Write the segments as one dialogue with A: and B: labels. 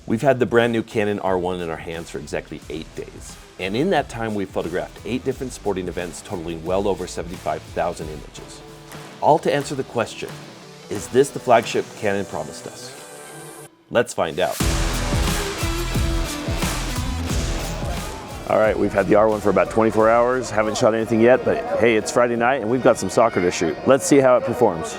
A: We've had the brand new Canon R1 in our hands for exactly 8 days. And in that time, we've photographed 8 different sporting events totaling well over 75,000 images. All to answer the question, is this the flagship Canon promised us? Let's find out. All right, we've had the R1 for about 24 hours, haven't shot anything yet, but hey, it's Friday night and we've got some soccer to shoot. Let's see how it performs.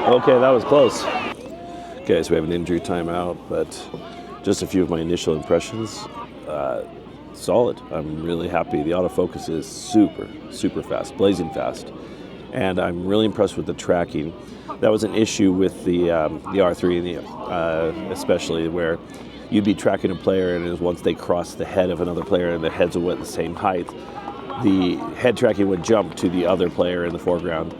A: Okay, that was close. Okay, so we have an injury timeout, but just a few of my initial impressions. Solid. I'm really happy. The autofocus is super fast, blazing fast. And I'm really impressed with the tracking. That was an issue with the R3, especially where you'd be tracking a player and once they cross the head of another player and their heads are at the same height, the head tracking would jump to the other player in the foreground.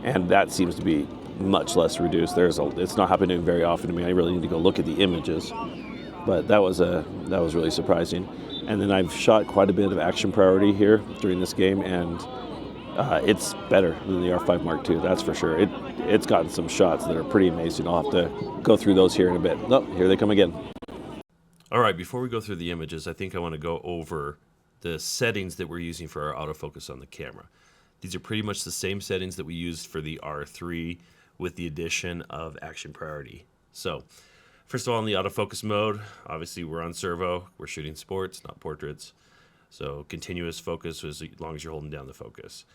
A: And that seems to be much less reduced. It's not happening very often to me. I really need to go look at the images. But that was really surprising. And then I've shot quite a bit of action priority here during this game, and it's better than the R5 Mark II, that's for sure. It's gotten some shots that are pretty amazing. I'll have to go through those here in a bit. Oh, here they come again. All right, before we go through the images, I think I want to go over the settings that we're using for our autofocus on the camera. These are pretty much the same settings that we used for the R3 with the addition of action priority. So, first of all, in the autofocus mode, obviously we're on servo. We're shooting sports, not portraits. So continuous focus as long as you're holding down the focus.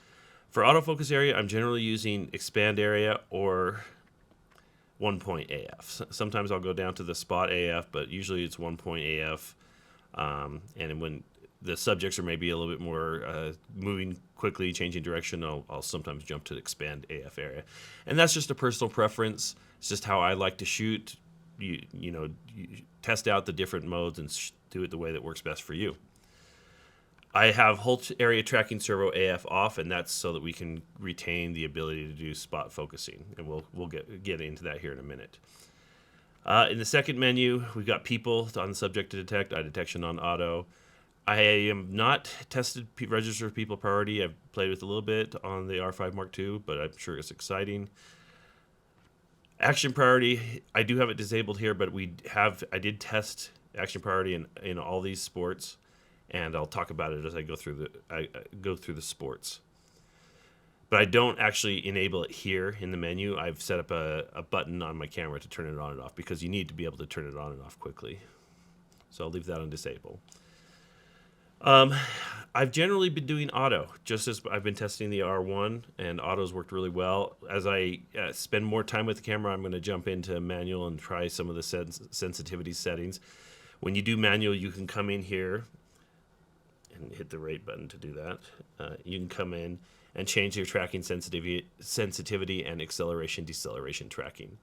A: For autofocus area, I'm generally using expand area or 1-point AF. Sometimes I'll go down to the spot AF, but usually it's 1-point AF. And when the subjects are maybe a little bit more moving quickly, changing direction, I'll sometimes jump to the expand AF area. And that's just a personal preference. It's just how I like to shoot. You test out the different modes and do it the way that works best for you. I have whole area tracking servo AF off, and that's so that we can retain the ability to do spot focusing, and we'll get into that here in a minute. In the second menu, we've got people on the subject to detect, eye detection on auto. I am not tested register people priority. I've played with a little bit on the R5 Mark II, but I'm sure it's exciting. Action priority, I do have it disabled here, but I did test action priority in all these sports, and I'll talk about it as I go through the sports. But I don't actually enable it here in the menu. I've set up a button on my camera to turn it on and off because you need to be able to turn it on and off quickly. So I'll leave that on disable. I've generally been doing auto, just as I've been testing the R1, and auto's worked really well. As I spend more time with the camera, I'm going to jump into manual and try some of the sensitivity settings. When you do manual, you can come in here and hit the right button to do that. You can come in and change your tracking sensitivity and acceleration, deceleration tracking.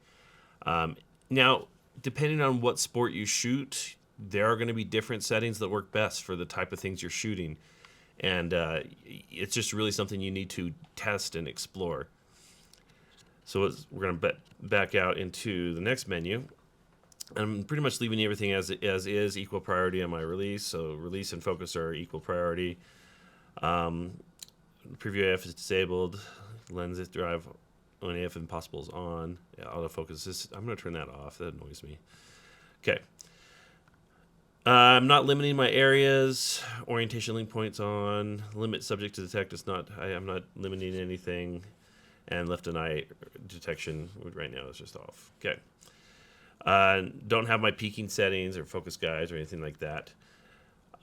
A: Now, depending on what sport you shoot, there are going to be different settings that work best for the type of things you're shooting. And it's just really something you need to test and explore. So we're going to back out into the next menu. I'm pretty much leaving everything as is, equal priority on my release. So release and focus are equal priority. Preview AF is disabled. Lens drive on AF and possible is on. Yeah, autofocus is, I'm going to turn that off. That annoys me. Okay. I'm not limiting my areas. Orientation link points on. Limit subject to detect. I'm not limiting anything. And left and eye detection right now is just off. Okay. Don't have my peaking settings or focus guides or anything like that.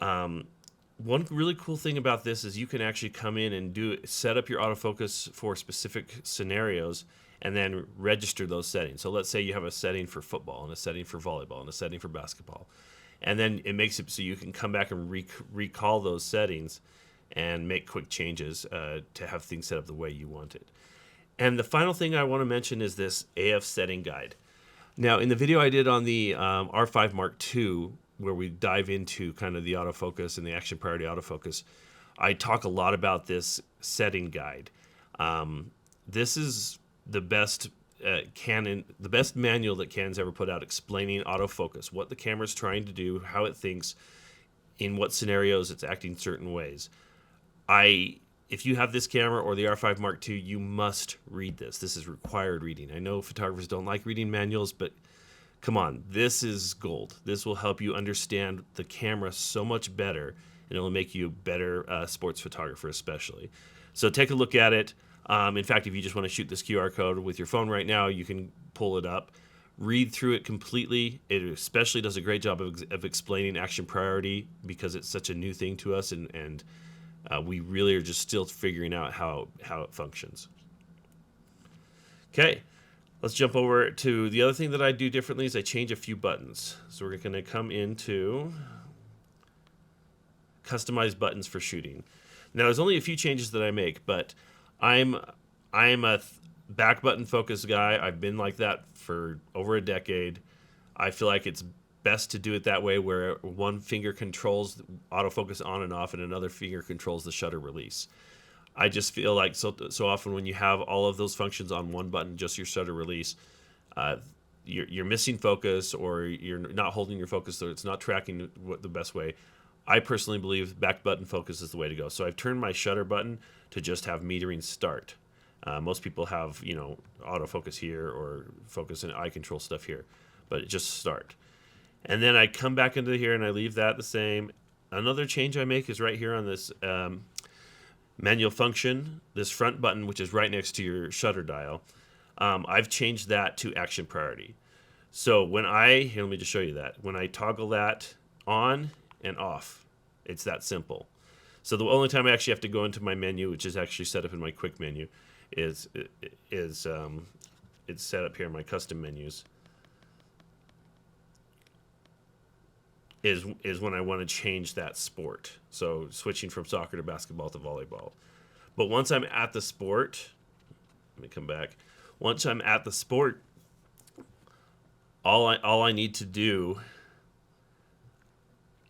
A: One really cool thing about this is you can actually come in and set up your autofocus for specific scenarios and then register those settings. So let's say you have a setting for football and a setting for volleyball and a setting for basketball. And then it makes it so you can come back and recall those settings and make quick changes to have things set up the way you want it. And the final thing I want to mention is this AF setting guide. Now, in the video I did on the R5 Mark II, where we dive into kind of the autofocus and the action priority autofocus, I talk a lot about this setting guide. This is the best the best manual that Canon's ever put out explaining autofocus, what the camera's trying to do, how it thinks
B: in what scenarios it's acting certain ways. If you have this camera or the R5 Mark II, you must read this. This is required reading. I know photographers don't like reading manuals, but come on, this is gold. This will help you understand the camera so much better, and it'll make you a better sports photographer especially. So take a look at it. In fact, if you just want to shoot this QR code with your phone right now, you can pull it up. Read through it completely. It especially does a great job of explaining action priority because it's such a new thing to us, and we really are just still figuring out how it functions. Okay, let's jump over to the other thing that I do differently is I change a few buttons. So we're going to come into customize buttons for shooting. Now there's only a few changes that I make, but I'm a back button focus guy. I've been like that for over a decade. I feel like it's best to do it that way, where one finger controls autofocus on and off and another finger controls the shutter release. I just feel like so often when you have all of those functions on one button, just your shutter release, you're missing focus, or you're not holding your focus, so it's not tracking the best way. I personally believe back button focus is the way to go. So I've turned my shutter button to just have metering start. Most people have, autofocus here or focus and eye control stuff here, but just start. And then I come back into here and I leave that the same. Another change I make is right here on this manual function, this front button, which is right next to your shutter dial. I've changed that to action priority. So let me just show you that. When I toggle that on and off, it's that simple. So the only time I actually have to go into my menu, which is actually set up in my quick menu, is it's set up here in my custom menus, is when I want to change that sport. So switching from soccer to basketball to volleyball. But once I'm at the sport, let me come back. Once I'm at the sport, all I need to do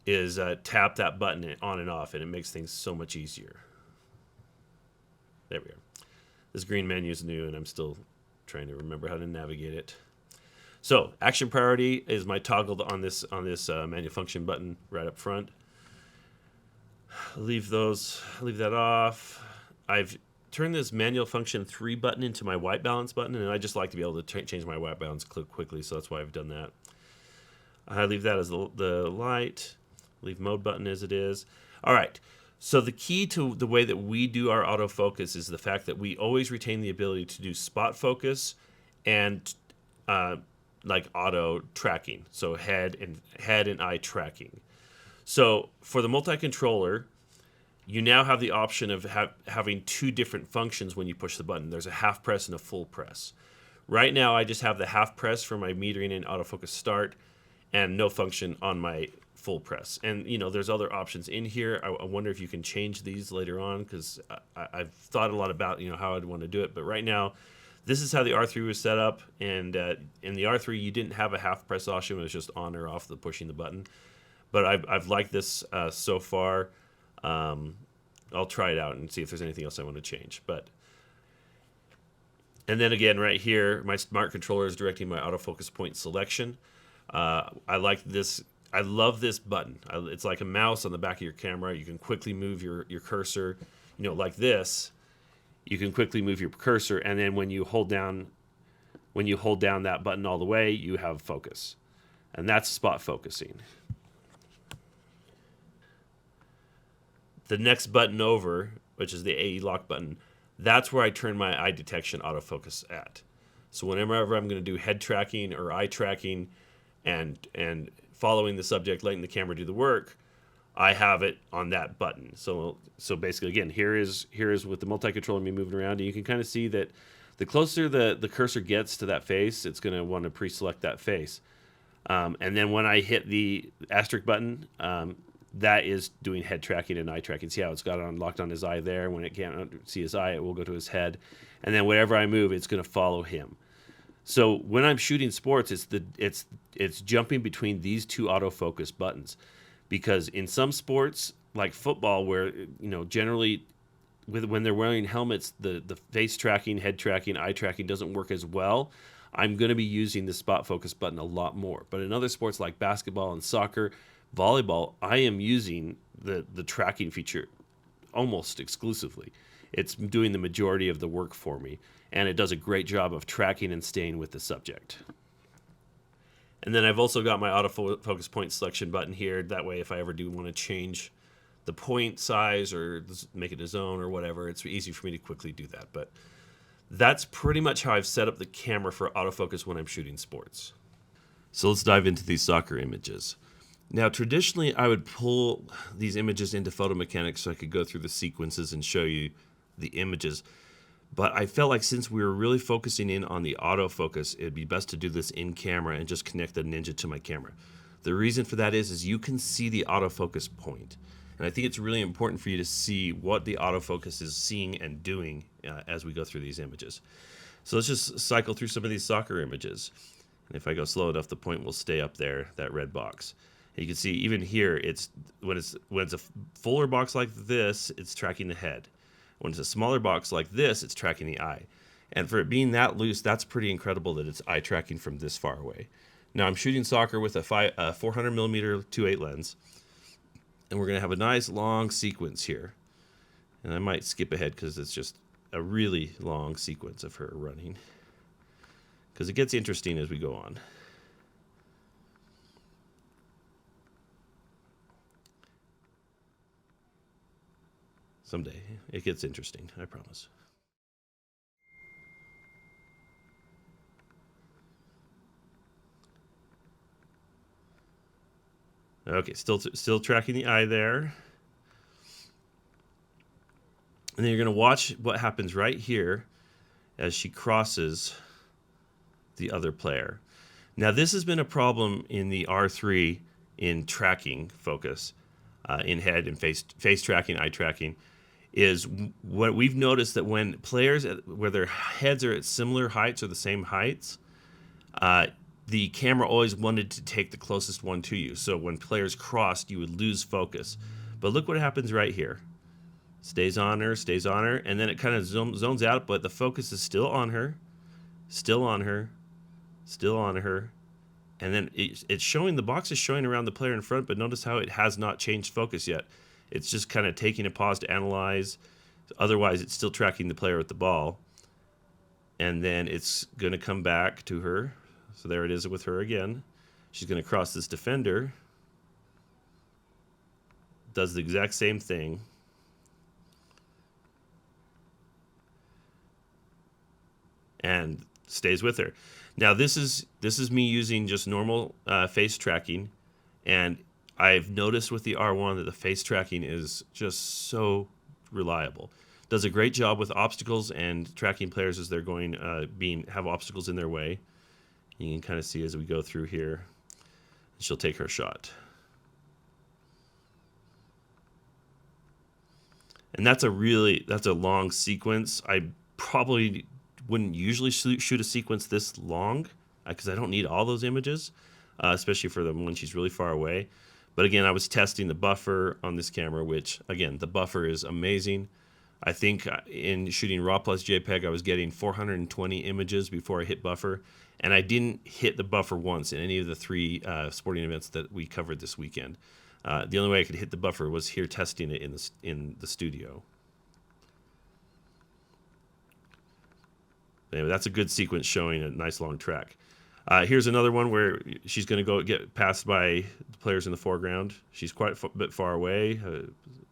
B: is tap that button on and off, and it makes things so much easier. There we are. This green menu is new, and I'm still trying to remember how to navigate it. So action priority is my toggle on this manual function button right up front. Leave that off. I've turned this manual function 3 button into my white balance button, and I just like to be able to change my white balance quickly, so that's why I've done that. I leave that as the light. Leave mode button as it is. All right. So the key to the way that we do our autofocus is the fact that we always retain the ability to do spot focus and like auto tracking, so head and eye tracking. So for the multi-controller, you now have the option of having 2 different functions when you push the button. There's a half press and a full press. Right now, I just have the half press for my metering and autofocus start, and no function on my full press. And there's other options in here. I wonder if you can change these later on, because I've thought a lot about how I'd want to do it. But right now, this is how the R3 was set up, and in the R3 you didn't have a half press option. It was just on or off the pushing the button. But I've liked this so far. I'll try it out and see if there's anything else I want to change. And then again, right here, my smart controller is directing my autofocus point selection. I like this. I love this button. It's like a mouse on the back of your camera. You can quickly move your cursor, like this. You can quickly move your cursor, and then when you hold down that button all the way, you have focus, and that's spot focusing. The next button over, which is the AE lock button, that's where I turn my eye detection autofocus at. So whenever I'm going to do head tracking or eye tracking, and following the subject, letting the camera do the work, I have it on that button. So basically, again, here is with the multi-controller me moving around, and you can kind of see that the closer the cursor gets to that face, it's going to want to pre-select that face. And then when I hit the asterisk button, that is doing head tracking and eye tracking. See how it's got locked on his eye there? When it can't see his eye, it will go to his head. And then wherever I move, it's going to follow him. So when I'm shooting sports, it's jumping between these 2 autofocus buttons, because in some sports like football, where generally when they're wearing helmets, the face tracking, head tracking, eye tracking doesn't work as well. I'm going to be using the spot focus button a lot more. But in other sports like basketball and soccer, Volleyball, I am using the tracking feature almost exclusively. It's doing the majority of the work for me, and it does a great job of tracking and staying with the subject. And then I've also got my autofocus point selection button here. That way, if I ever do want to change the point size or make it a zone or whatever, it's easy for me to quickly do that. But that's pretty much how I've set up the camera for autofocus when I'm shooting sports. So let's dive into these soccer images. Now, traditionally, I would pull these images into photo mechanics so I could go through the sequences and show you the images. But I felt like since we were really focusing in on the autofocus, it'd be best to do this in camera and just connect the Ninja to my camera. The reason for that is you can see the autofocus point. And I think it's really important for you to see what the autofocus is seeing and doing as we go through these images. So let's just cycle through some of these soccer images. And if I go slow enough, the point will stay up there, that red box. And you can see even here, it's when it's a fuller box like this, it's tracking the head. When it's a smaller box like this, it's tracking the eye. And for it being that loose, that's pretty incredible that it's eye tracking from this far away. Now I'm shooting soccer with a 400mm 2.8 lens, and we're going to have a nice long sequence here. And I might skip ahead because it's just a really long sequence of her running, because it gets interesting as we go on. Someday it gets interesting, I promise. Okay, still tracking the eye there. And then you're going to watch what happens right here as she crosses the other player. Now, this has been a problem in the R3 in tracking focus, in head and face tracking, eye tracking, is what we've noticed that when players, where their heads are at similar heights or the same heights, the camera always wanted to take the closest one to you. So when players crossed, you would lose focus. But look what happens right here. Stays on her, and then it kind of zones out, but the focus is still on her, still on her, still on her. And then it's showing, the box is showing around the player in front, but notice how it has not changed focus yet. It's just kind of taking a pause to analyze. Otherwise, it's still tracking the player with the ball. And then it's going to come back to her. So there it is with her again. She's going to cross this defender. Does the exact same thing. And stays with her. Now this is me using just normal face tracking, and I've noticed with the R1 that the face tracking is just so reliable. Does a great job with obstacles and tracking players as they're going have obstacles in their way. You can kind of see as we go through here, she'll take her shot. And that's a long sequence. I probably wouldn't usually shoot a sequence this long because I don't need all those images, especially for the when she's really far away. But again, I was testing the buffer on this camera, which again, the buffer is amazing. I think in shooting RAW plus JPEG, I was getting 420 images before I hit buffer, and I didn't hit the buffer once in any of the 3 sporting events that we covered this weekend. The only way I could hit the buffer was here testing it in the studio. Anyway, that's a good sequence showing a nice long track. Here's another one where she's going to go get passed by the players in the foreground. She's quite a bit far away,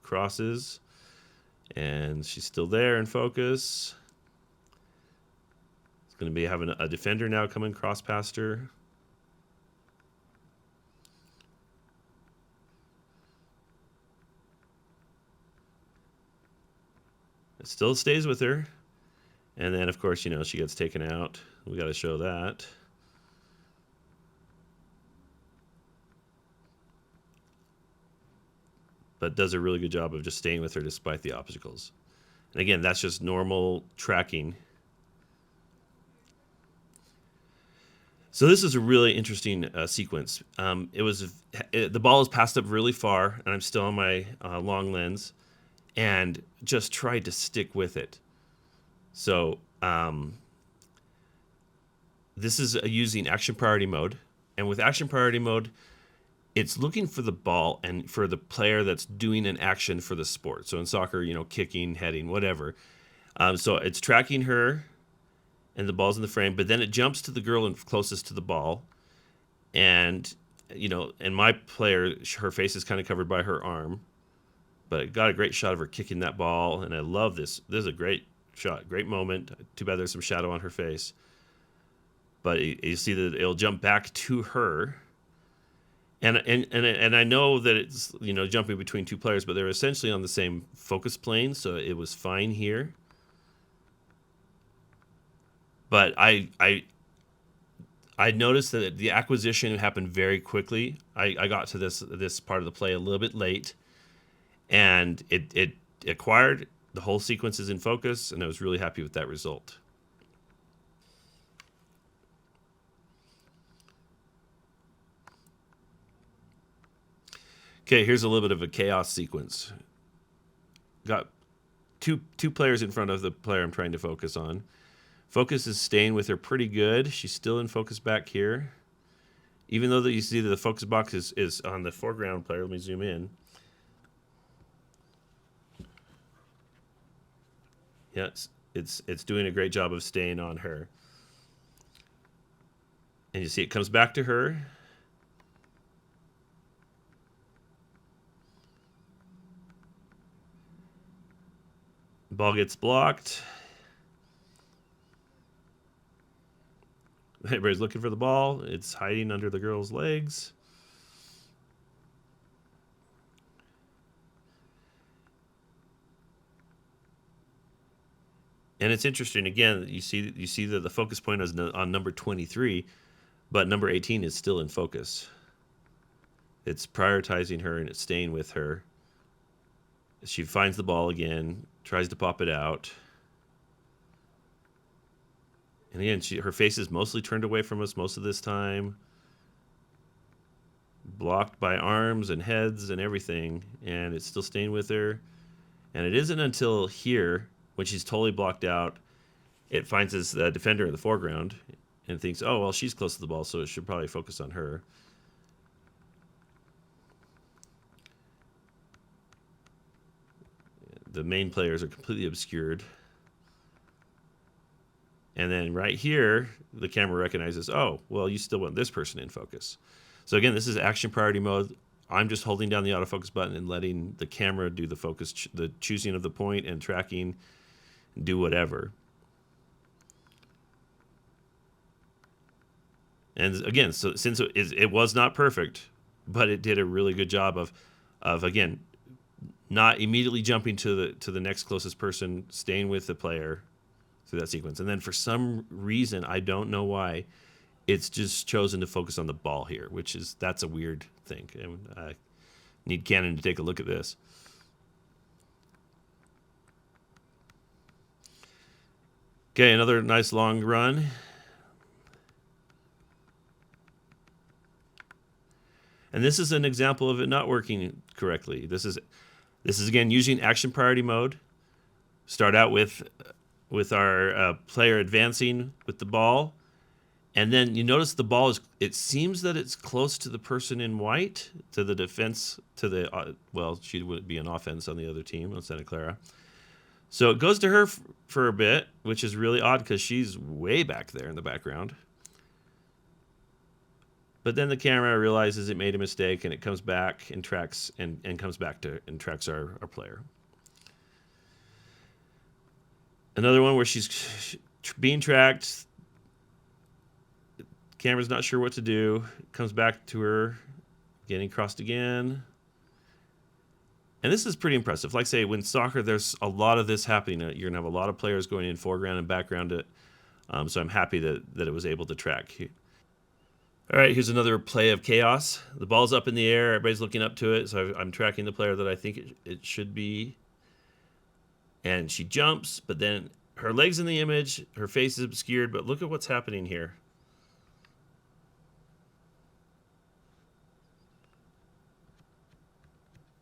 B: crosses, and she's still there in focus. It's going to be having a defender now coming cross past her. It still stays with her. And then, of course, she gets taken out. We got to show that. But does a really good job of just staying with her despite the obstacles. And again, that's just normal tracking. So this is a really interesting sequence. The ball is passed up really far, and I'm still on my long lens, and just tried to stick with it. So this is using action priority mode, and with action priority mode, it's looking for the ball and for the player that's doing an action for the sport. So in soccer, kicking, heading, whatever. So it's tracking her, and the ball's in the frame, but then it jumps to the girl closest to the ball, and and my player, her face is kind of covered by her arm, but it got a great shot of her kicking that ball, and I love this. This is a great shot, great moment. Too bad there's some shadow on her face, but you see that it'll jump back to her. And I know that it's jumping between two players, but they're essentially on the same focus plane, so it was fine here. But I noticed that the acquisition happened very quickly. I got to this part of the play a little bit late, and it acquired the whole sequence is in focus, and I was really happy with that result. Okay, here's a little bit of a chaos sequence. Got two players in front of the player I'm trying to focus on. Focus is staying with her pretty good. She's still in focus back here. Even though that you see that the focus box is on the foreground player. Let me zoom in. Yeah, it's doing a great job of staying on her. And you see it comes back to her. Ball gets blocked. Everybody's looking for the ball. It's hiding under the girl's legs. And it's interesting. Again, you see that the focus point is on number 23, but number 18 is still in focus. It's prioritizing her and it's staying with her. She finds the ball again, tries to pop it out. And again, her face is mostly turned away from us most of this time. Blocked by arms and heads and everything. And it's still staying with her. And it isn't until here, when she's totally blocked out, it finds this defender in the foreground and thinks, oh, well, she's close to the ball, so it should probably focus on her. The main players are completely obscured. And then right here, the camera recognizes, oh, well, you still want this person in focus. So again, this is action priority mode. I'm just holding down the autofocus button and letting the camera do the focus, the choosing of the point and tracking, do whatever. And again, so since it was not perfect, but it did a really good job of again, not immediately jumping to the next closest person, staying with the player through that sequence. And then for some reason, I don't know why, it's just chosen to focus on the ball here, that's a weird thing. And I need Canon to take a look at this. Okay, another nice long run. And this is an example of it not working correctly. This is again using action priority mode. Start out with our player advancing with the ball, and then you notice the ball it seems that it's close to the person in white, to the defense, to the she would be an offense on the other team on Santa Clara. So it goes to her for a bit, which is really odd because she's way back there in the background. But then the camera realizes it made a mistake, and it comes back and tracks and comes back to and tracks our player. Another one where she's being tracked. Camera's not sure what to do. Comes back to her, getting crossed again. And this is pretty impressive. Like I say, when soccer, there's a lot of this happening. You're going to have a lot of players going in foreground and background it. So I'm happy that it was able to track. All right, here's another play of chaos. The ball's up in the air. Everybody's looking up to it. So I'm tracking the player that I think it should be. And she jumps, but then her leg's in the image. Her face is obscured, but look at what's happening here.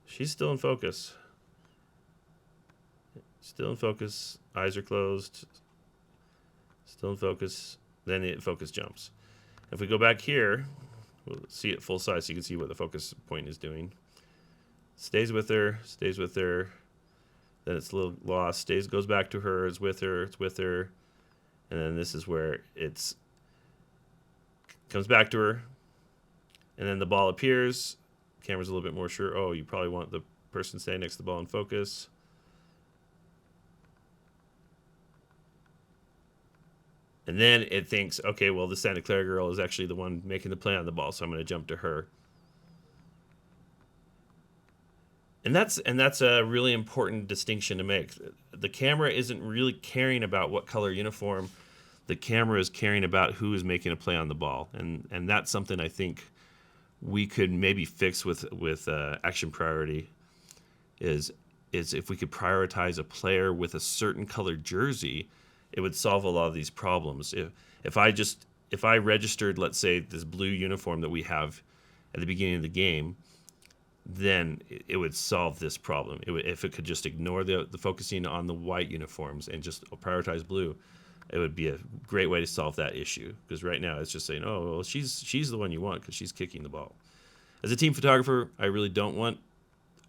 B: She's still in focus. Still in focus. Eyes are closed. Still in focus. Then focus jumps. If we go back here, We'll see it full size so you can see what the focus point is doing. Stays with her, stays with her. Then it's a little lost. Goes back to her, it's with her, it's with her. And then this is where it's comes back to her. And then the ball appears. Camera's a little bit more sure. Oh, you probably want the person standing next to the ball in focus. And then it thinks, okay, well, the Santa Clara girl is actually the one making the play on the ball, so I'm going to jump to her. And that's a really important distinction to make. The camera isn't really caring about what color uniform. The camera is caring about who is making a play on the ball, and that's something I think we could maybe fix with action priority. Is if we could prioritize a player with a certain colored jersey, it would solve a lot of these problems. If I registered, let's say, this blue uniform that we have at the beginning of the game, then it would solve this problem. If it could just ignore the focusing on the white uniforms and just prioritize blue, it would be a great way to solve that issue. Because right now it's just saying, oh, well, she's the one you want because she's kicking the ball. As a team photographer, I really don't want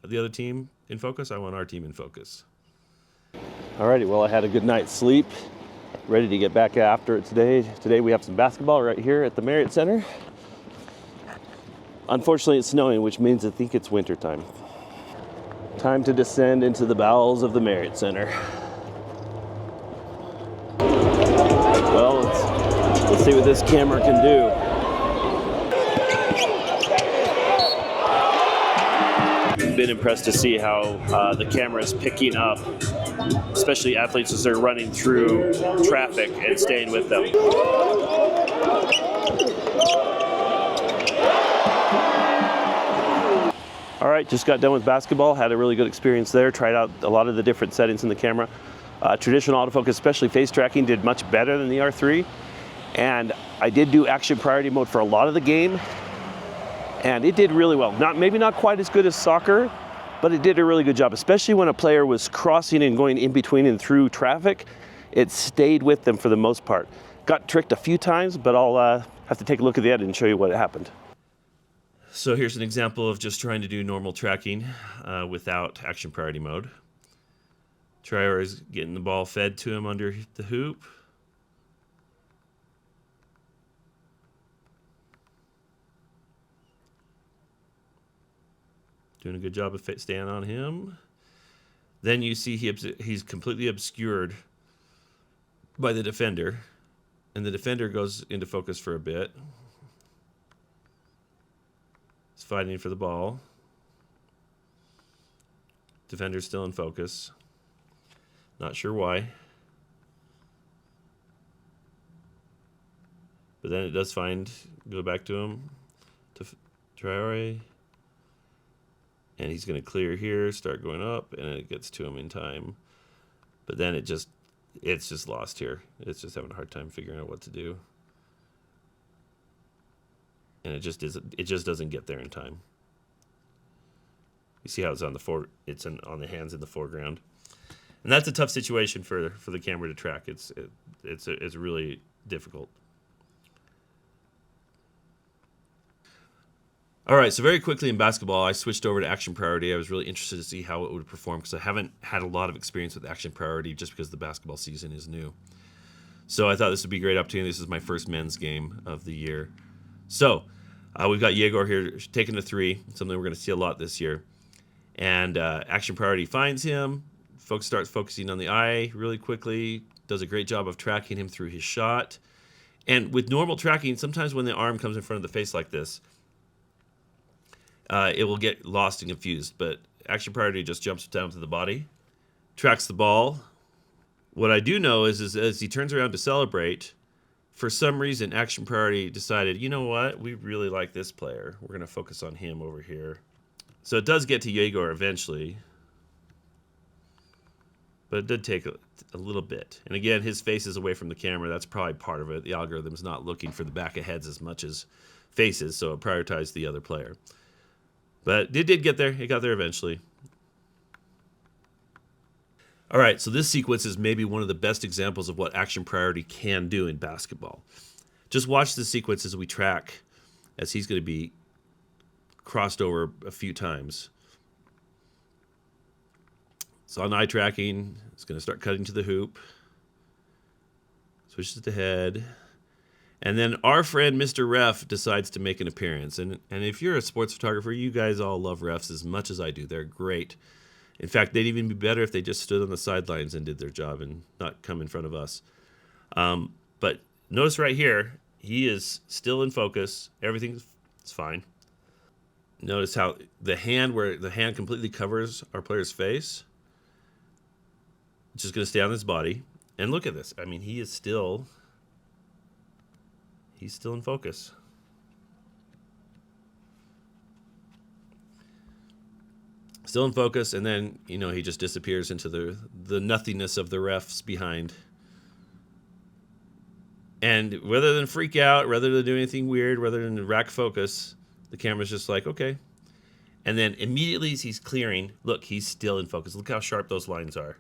B: the other team in focus. I want our team in focus.
A: Alrighty, well, I had a good night's sleep. Ready to get back after it today. Today we have some basketball right here at the Marriott Center. Unfortunately, it's snowing, which means I think it's winter time. Time to descend into the bowels of the Marriott Center. Well, let's see what this camera can do. Been impressed to see how the camera is picking up, especially athletes as they're running through traffic and staying with them. All right, just got done with basketball, had a really good experience there, tried out a lot of the different settings in the camera. Traditional autofocus, especially face tracking, did much better than the R3. And I did do action priority mode for a lot of the game, and it did really well. Maybe not quite as good as soccer, but it did a really good job, especially when a player was crossing and going in between and through traffic. It stayed with them for the most part. Got tricked a few times, but I'll have to take a look at the edit and show you what happened.
B: So here's an example of just trying to do normal tracking without action priority mode. Trier is getting the ball fed to him under the hoop. Doing a good job of staying on him. Then you see he's completely obscured by the defender, and the defender goes into focus for a bit. He's fighting for the ball. Defender's still in focus. Not sure why. But then it does go back to him, to Traore. And he's going to clear here, start going up, and it gets to him in time. But then it's just lost here. It's just having a hard time figuring out what to do. And it just doesn't get there in time. You see how it's on on the hands in the foreground. And that's a tough situation for the camera to track. It's really difficult. All right, so very quickly in basketball, I switched over to action priority. I was really interested to see how it would perform because I haven't had a lot of experience with action priority just because the basketball season is new. So I thought this would be a great opportunity. This is my first men's game of the year. So we've got Yegor here taking the three, something we're going to see a lot this year. And action priority finds him. Folks starts focusing on the eye really quickly, does a great job of tracking him through his shot. And with normal tracking, sometimes when the arm comes in front of the face like this, it will get lost and confused, but action priority just jumps down to the body, tracks the ball. What I do know is as he turns around to celebrate, for some reason, action priority decided, you know what, we really like this player. We're going to focus on him over here. So it does get to Yegor eventually, but it did take a little bit. And again, his face is away from the camera. That's probably part of it. The algorithm's not looking for the back of heads as much as faces, so it prioritized the other player. But it did get there. It got there eventually. All right, so this sequence is maybe one of the best examples of what action priority can do in basketball. Just watch the sequence as we track as he's going to be crossed over a few times. So on eye tracking, it's going to start cutting to the hoop. Switches to head. And then our friend Mr. Ref decides to make an appearance. And if you're a sports photographer, you guys all love refs as much as I do. They're great. In fact, they'd even be better if they just stood on the sidelines and did their job and not come in front of us. But notice right here, he is still in focus. Everything's fine. Notice how the hand completely covers our player's face. It's just going to stay on his body. And look at this. I mean, he's still in focus. Still in focus, and then, he just disappears into the nothingness of the refs behind. And rather than freak out, rather than do anything weird, rather than rack focus, the camera's just like, okay. And then immediately as he's clearing, look, he's still in focus. Look how sharp those lines are.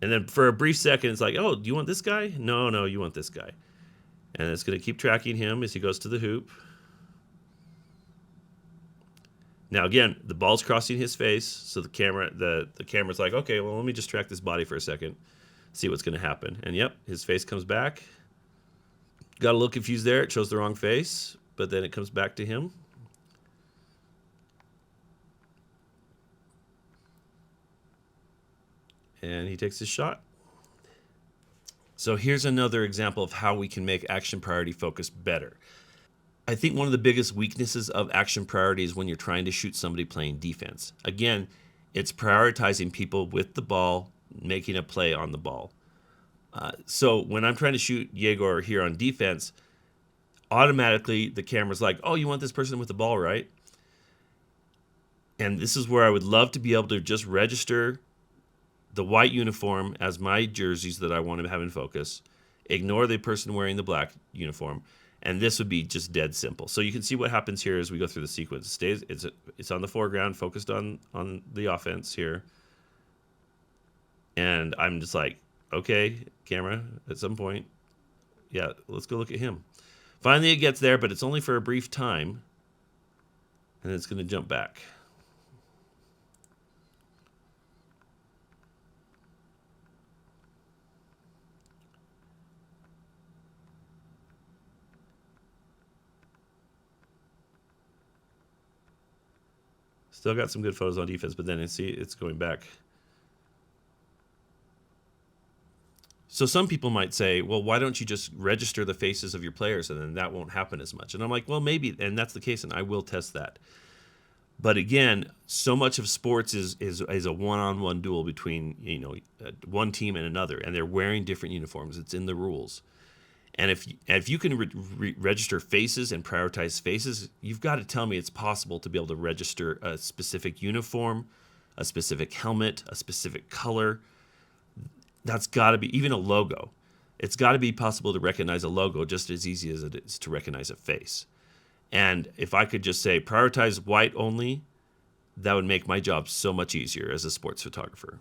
B: And then for a brief second, it's like, oh, do you want this guy? No, you want this guy. And it's going to keep tracking him as he goes to the hoop. Now, again, the ball's crossing his face, so the camera's like, okay, well, let me just track this body for a second, see what's going to happen. And yep, his face comes back. Got a little confused there. It shows the wrong face, but then it comes back to him. And he takes his shot. So here's another example of how we can make action priority focus better. I think one of the biggest weaknesses of action priority is when you're trying to shoot somebody playing defense. Again, it's prioritizing people with the ball, making a play on the ball. So when I'm trying to shoot Yegor here on defense, automatically the camera's like, oh, you want this person with the ball, right? And this is where I would love to be able to just register the white uniform as my jerseys that I want to have in focus, ignore the person wearing the black uniform, and this would be just dead simple. So you can see what happens here as we go through the sequence. It's on the foreground, focused on the offense here. And I'm just like, okay, camera, at some point, yeah, let's go look at him. Finally it gets there, but it's only for a brief time, and it's going to jump back. Still got some good photos on defense, but then it's going back. So some people might say, well, why don't you just register the faces of your players and then that won't happen as much? And I'm like, well, maybe, and that's the case, and I will test that. But again, so much of sports is a one-on-one duel between one team and another, and they're wearing different uniforms. It's in the rules. And if you can register faces and prioritize faces, you've got to tell me it's possible to be able to register a specific uniform, a specific helmet, a specific color. That's got to be, even a logo. It's got to be possible to recognize a logo just as easy as it is to recognize a face. And if I could just say prioritize white only, that would make my job so much easier as a sports photographer.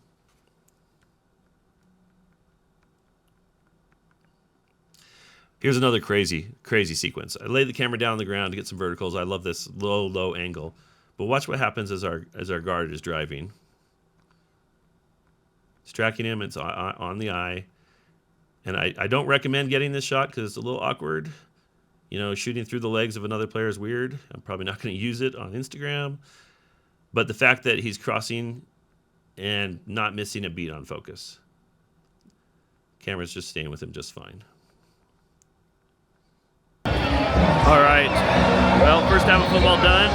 B: Here's another crazy sequence. I lay the camera down on the ground to get some verticals. I love this low angle. But watch what happens as our guard is driving. It's tracking him. It's on the eye. And I don't recommend getting this shot because it's a little awkward. Shooting through the legs of another player is weird. I'm probably not going to use it on Instagram. But the fact that he's crossing and not missing a beat on focus. Camera's just staying with him just fine. All right, well, first half of football done.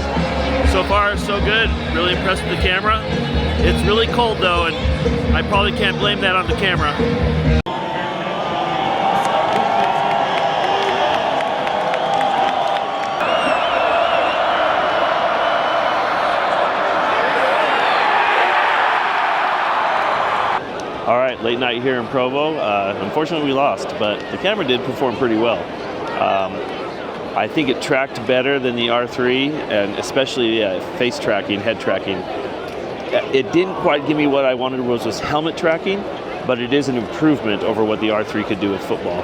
B: So far, so good. Really impressed with the camera. It's really cold though, and I probably can't blame that on the camera. All right, late night here in Provo. Unfortunately, we lost, but the camera did perform pretty well. I think it tracked better than the R3, and especially face tracking, head tracking. It didn't quite give me what I wanted, was helmet tracking,
A: but it is an improvement over what the R3 could do with football.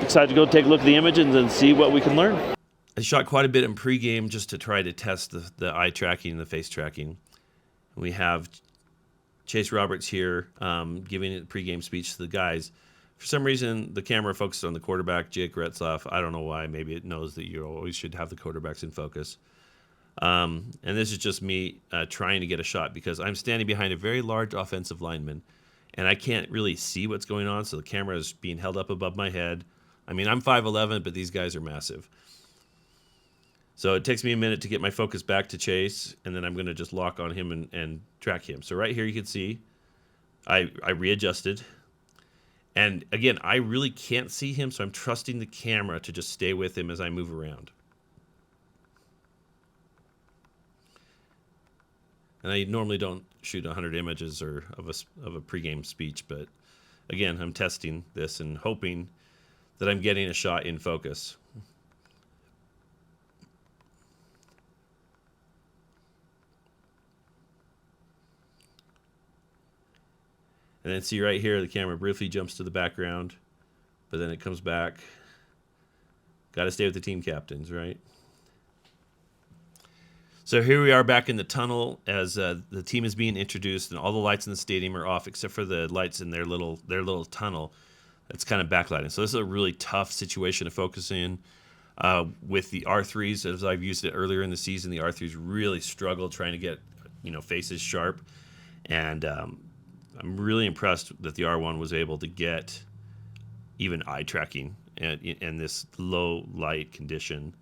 A: Excited to go take a look at the images and see what we can learn.
B: I shot quite a bit in pregame just to try to test the eye tracking and the face tracking. We have Chase Roberts here giving a pregame speech to the guys. For some reason, the camera focused on the quarterback, Jake Retzlaff. I don't know why. Maybe it knows that you always should have the quarterbacks in focus. And this is just me trying to get a shot because I'm standing behind a very large offensive lineman, and I can't really see what's going on, so the camera is being held up above my head. I mean, I'm 5'11", but these guys are massive. So it takes me a minute to get my focus back to Chase, and then I'm going to just lock on him and track him. So right here you can see I readjusted. And again, I really can't see him, so I'm trusting the camera to just stay with him as I move around. And I normally don't shoot 100 images or of a pregame speech, but again, I'm testing this and hoping that I'm getting a shot in focus. And then see right here, the camera briefly jumps to the background, but then it comes back. Got to stay with the team captains, right? So here we are back in the tunnel as the team is being introduced, and all the lights in the stadium are off except for the lights in their little tunnel. That's kind of backlighting. So this is a really tough situation to focus in. With the R3s, as I've used it earlier in the season, the R3s really struggled trying to get faces sharp, and I'm really impressed that the R1 was able to get even eye tracking in this low light condition.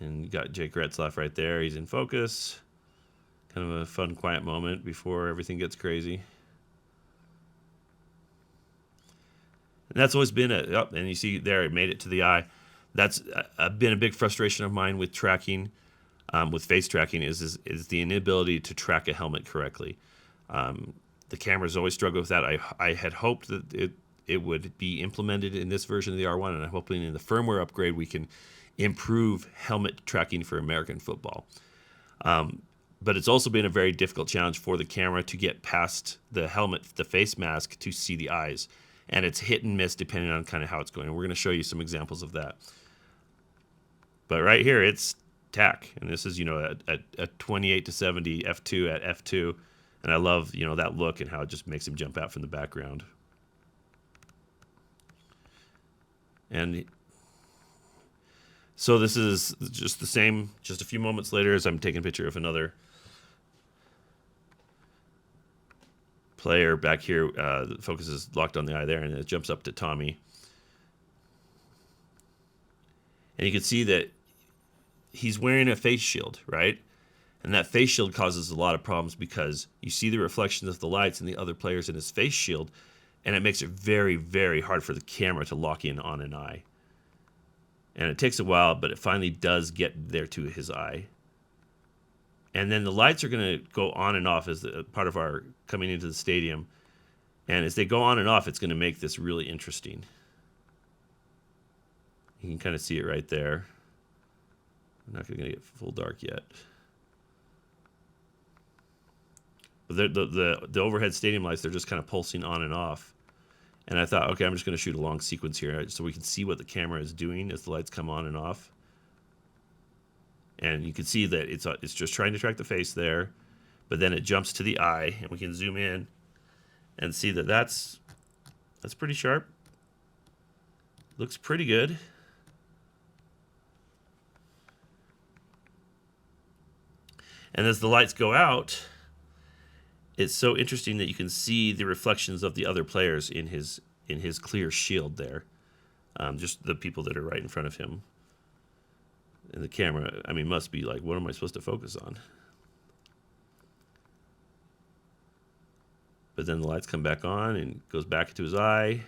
B: And you got Jake Retzlaff right there. He's in focus. Kind of a fun, quiet moment before everything gets crazy. And that's always been and you see there, it made it to the eye. That's been a big frustration of mine with tracking, with face tracking, is the inability to track a helmet correctly. The cameras always struggle with that. I had hoped that it would be implemented in this version of the R1, and I'm hoping in the firmware upgrade we can improve helmet tracking for American football. But it's also been a very difficult challenge for the camera to get past the helmet, the face mask, to see the eyes. And it's hit and miss depending on kind of how it's going. And we're going to show you some examples of that. But right here, it's tack. And this is, a 28 to 70 f2 at f2. And I love, that look and how it just makes him jump out from the background. And so this is just the same, just a few moments later as I'm taking a picture of another player back here. The focus is locked on the eye there, and it jumps up to Tommy. And you can see that he's wearing a face shield, right? And that face shield causes a lot of problems because you see the reflections of the lights and the other players in his face shield, and it makes it very, very hard for the camera to lock in on an eye. And it takes a while, but it finally does get there to his eye. And then the lights are going to go on and off as part of our coming into the stadium. And as they go on and off, it's going to make this really interesting. You can kind of see it right there. I'm not going to get full dark yet. But the overhead stadium lights, they're just kind of pulsing on and off. And I thought, okay, I'm just going to shoot a long sequence here so we can see what the camera is doing as the lights come on and off. And you can see that it's just trying to track the face there, but then it jumps to the eye, and we can zoom in and see that that's pretty sharp. Looks pretty good. And as the lights go out, it's so interesting that you can see the reflections of the other players in his clear shield there, just the people that are right in front of him. And the camera, must be like, what am I supposed to focus on? But then the lights come back on and goes back to his eye.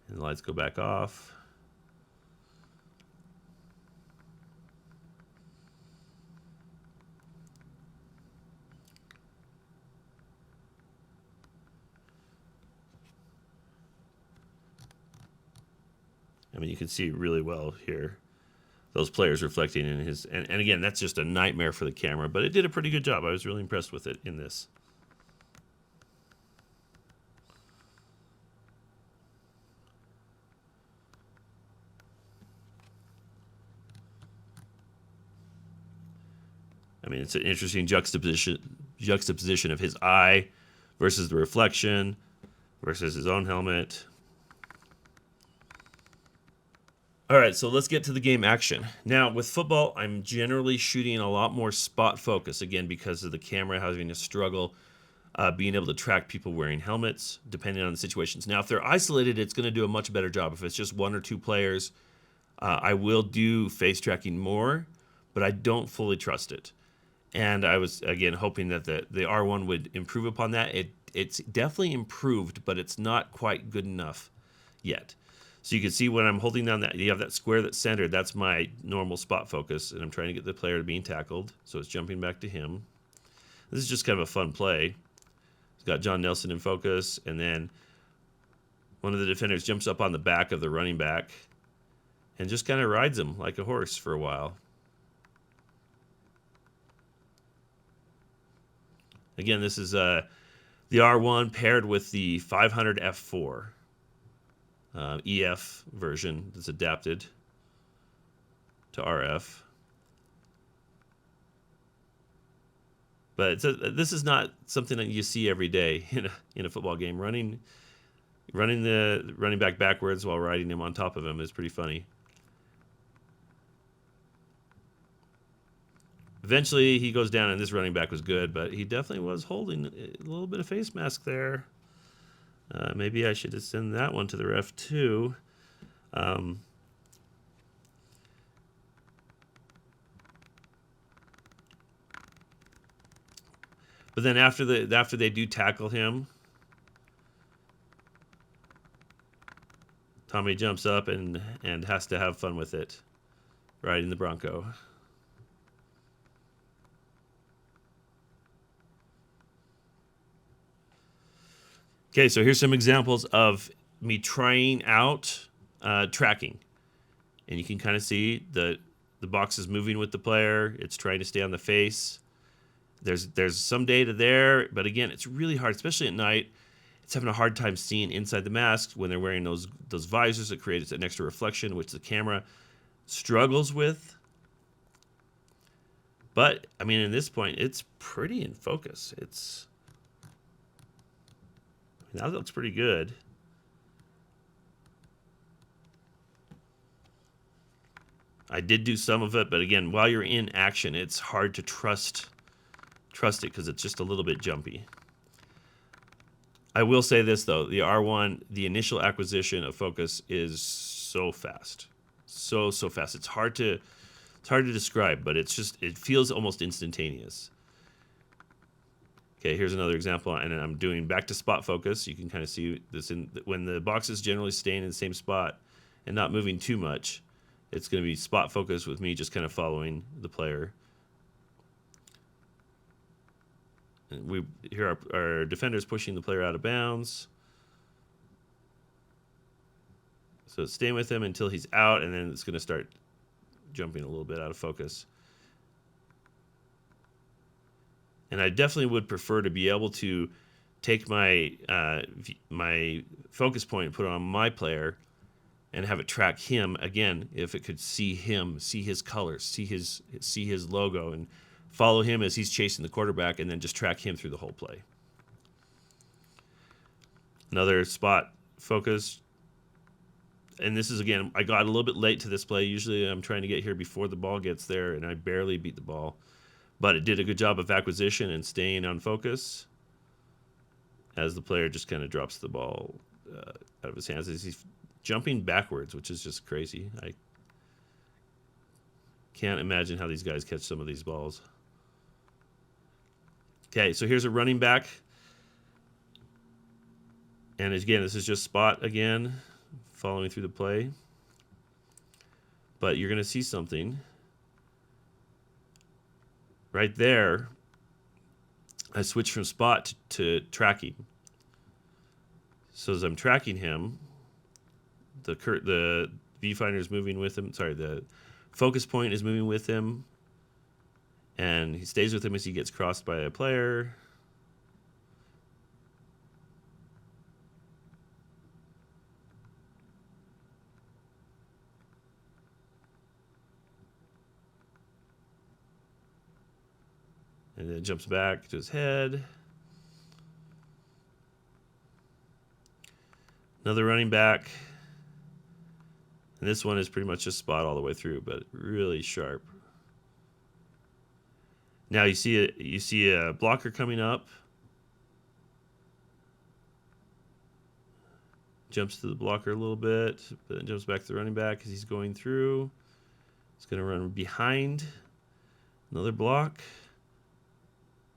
B: And the lights go back off. You can see really well here. those players reflecting in his. And again, that's just a nightmare for the camera, but it did a pretty good job. I was really impressed with it in this. I mean, it's an interesting juxtaposition of his eye versus the reflection versus his own helmet. All right, so let's get to the game action. Now, with football, I'm generally shooting a lot more spot focus, again, because of the camera having a struggle being able to track people wearing helmets, depending on the situations. Now, if they're isolated, it's going to do a much better job. If it's just one or two players, I will do face tracking more, but I don't fully trust it. And I was, again, hoping that the R1 would improve upon that. It's definitely improved, but it's not quite good enough yet. So you can see when I'm holding down that, you have that square that's centered. That's my normal spot focus, and I'm trying to get the player to being tackled. So it's jumping back to him. This is just kind of a fun play. It's got John Nelson in focus, and then one of the defenders jumps up on the back of the running back and just kind of rides him like a horse for a while. Again, this is the R1 paired with the 500 F4 EF version that's adapted to RF. But this is not something that you see every day in a football game. Running the running back backwards while riding him on top of him is pretty funny. Eventually, he goes down, and this running back was good, but he definitely was holding a little bit of face mask there. Maybe I should have sent that one to the ref, too. But then after they do tackle him, Tommy jumps up and has to have fun with it, riding the Bronco. Okay, so here's some examples of me trying out tracking. And you can kind of see the box is moving with the player. It's trying to stay on the face. There's some data there, but again, it's really hard, especially at night. It's having a hard time seeing inside the mask when they're wearing those visors that create an extra reflection, which the camera struggles with. But, I mean, at this point, it's pretty in focus. That looks pretty good. I did do some of it, but again, while you're in action, it's hard to trust it because it's just a little bit jumpy. I will say this though, the R1, the initial acquisition of focus is so fast. So fast. It's hard to describe, but it feels almost instantaneous. Okay, here's another example, and I'm doing back to spot focus. You can kind of see this when the box is generally staying in the same spot and not moving too much. It's going to be spot focus with me just kind of following the player. And here our defender's pushing the player out of bounds. So it's staying with him until he's out, and then it's going to start jumping a little bit out of focus. And I definitely would prefer to be able to take my my focus point and put it on my player and have it track him again. If it could see him, see his colors, see his logo, and follow him as he's chasing the quarterback, and then just track him through the whole play. Another spot focus. And this is, again, I got a little bit late to this play. Usually I'm trying to get here before the ball gets there, and I barely beat the ball. But it did a good job of acquisition and staying on focus as the player just kind of drops the ball out of his hands as he's jumping backwards, which is just crazy. I can't imagine how these guys catch some of these balls. Okay, so here's a running back. And again, this is just spot again, following through the play. But you're going to see something. Right there, I switched from spot to tracking. So as I'm tracking him, the viewfinder is moving with him. Sorry, the Focus point is moving with him, and he stays with him as he gets crossed by a player. And then jumps back to his head. Another running back. And this one is pretty much just spot all the way through, but really sharp. Now you see a blocker coming up. Jumps to the blocker a little bit, but then jumps back to the running back as he's going through. He's going to run behind another block.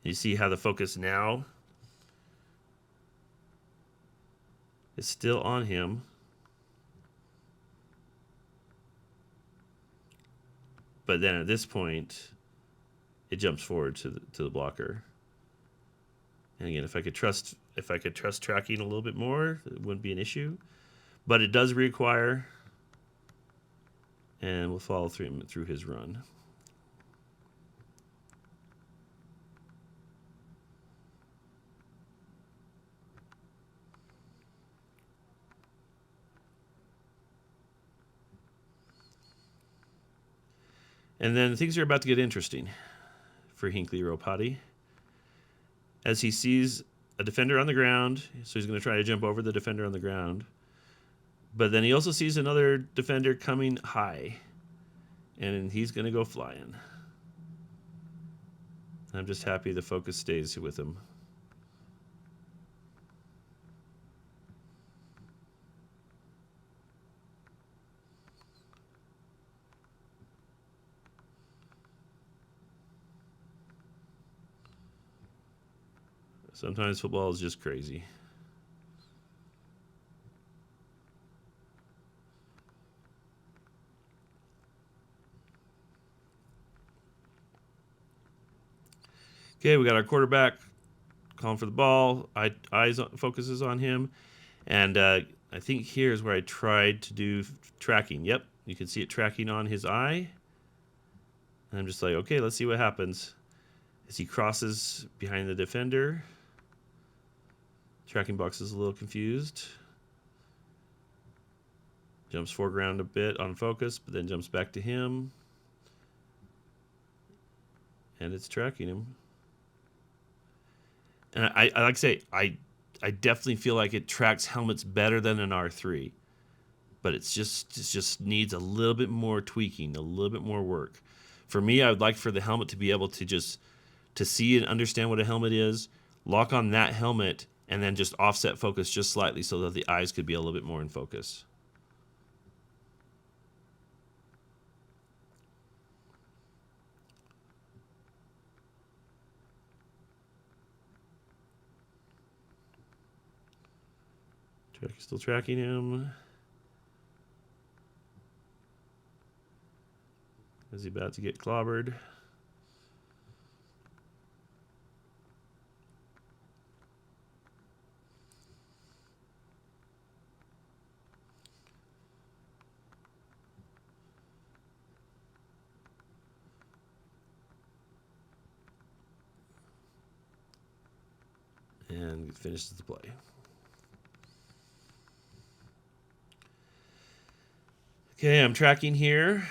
B: You see how the focus now is still on him. But then at this point, it jumps forward to the blocker. And again, if I could trust tracking a little bit more, it wouldn't be an issue. But it does reacquire, and we'll follow through his run. And then things are about to get interesting for Hinckley Ropati. As he sees a defender on the ground, so he's going to try to jump over the defender on the ground. But then he also sees another defender coming high, and he's going to go flying. I'm just happy the focus stays with him. Sometimes football is just crazy. Okay, we got our quarterback calling for the ball. Focuses on him. And I think here's where I tried to do tracking. Yep, you can see it tracking on his eye. And I'm just like, okay, let's see what happens. As he crosses behind the defender. Tracking box is a little confused. Jumps foreground a bit on focus, but then jumps back to him. And it's tracking him. And I like to say, I definitely feel like it tracks helmets better than an R3. But it just needs a little bit more tweaking, a little bit more work. For me, I would like for the helmet to be able to see and understand what a helmet is, lock on that helmet, and then just offset focus just slightly so that the eyes could be a little bit more in focus. Still tracking him. Is he about to get clobbered? And finishes the play. Okay, I'm tracking here.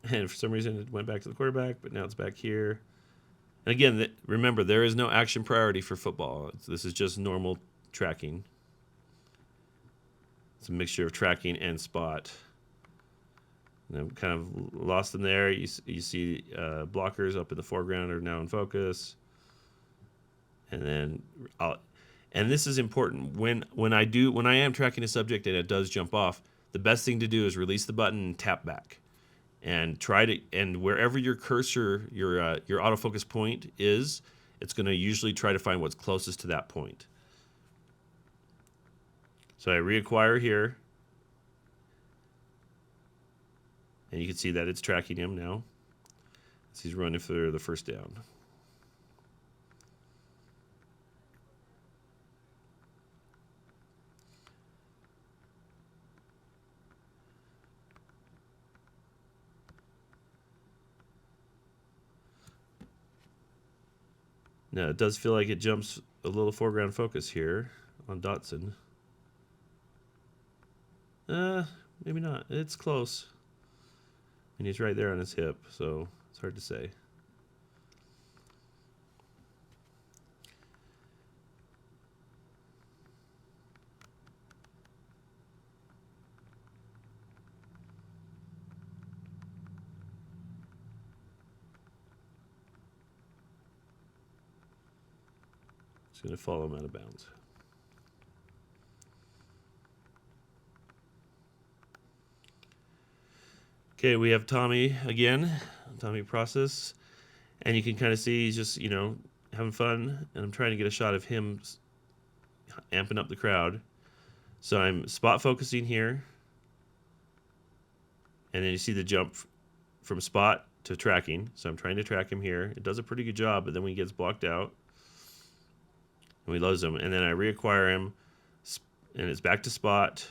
B: And for some reason it went back to the quarterback, but now it's back here. And again, remember, there is no action priority for football. This is just normal tracking. It's a mixture of tracking and spot. And I've kind of lost them there. You see blockers up in the foreground are now in focus. And then and this is important. When I am tracking a subject and it does jump off, the best thing to do is release the button and tap back. And and wherever your cursor, your autofocus point is, it's going to usually try to find what's closest to that point. So I reacquire here. And you can see that it's tracking him now as he's running for the first down. Now, it does feel like it jumps a little foreground focus here on Dotson. Maybe not. It's close. And he's right there on his hip, so it's hard to say. Just going to follow him out of bounds. Okay, we have Tommy again, Tommy process, and you can kind of see he's just, having fun, and I'm trying to get a shot of him amping up the crowd. So I'm spot focusing here, and then you see the jump from spot to tracking. So I'm trying to track him here. It does a pretty good job, but then when he gets blocked out, and we lose him, and then I reacquire him, and it's back to spot.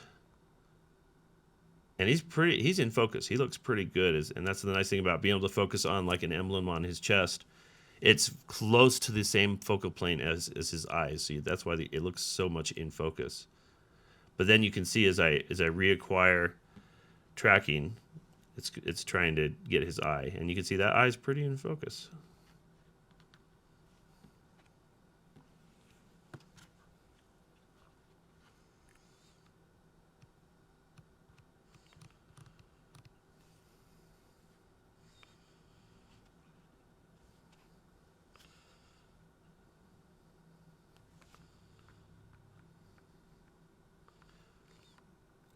B: And he's in focus. He looks pretty good, and that's the nice thing about being able to focus on like an emblem on his chest. It's close to the same focal plane as his eyes. So that's why it looks so much in focus. But then you can see as I reacquire tracking, it's trying to get his eye, and you can see that eye's pretty in focus.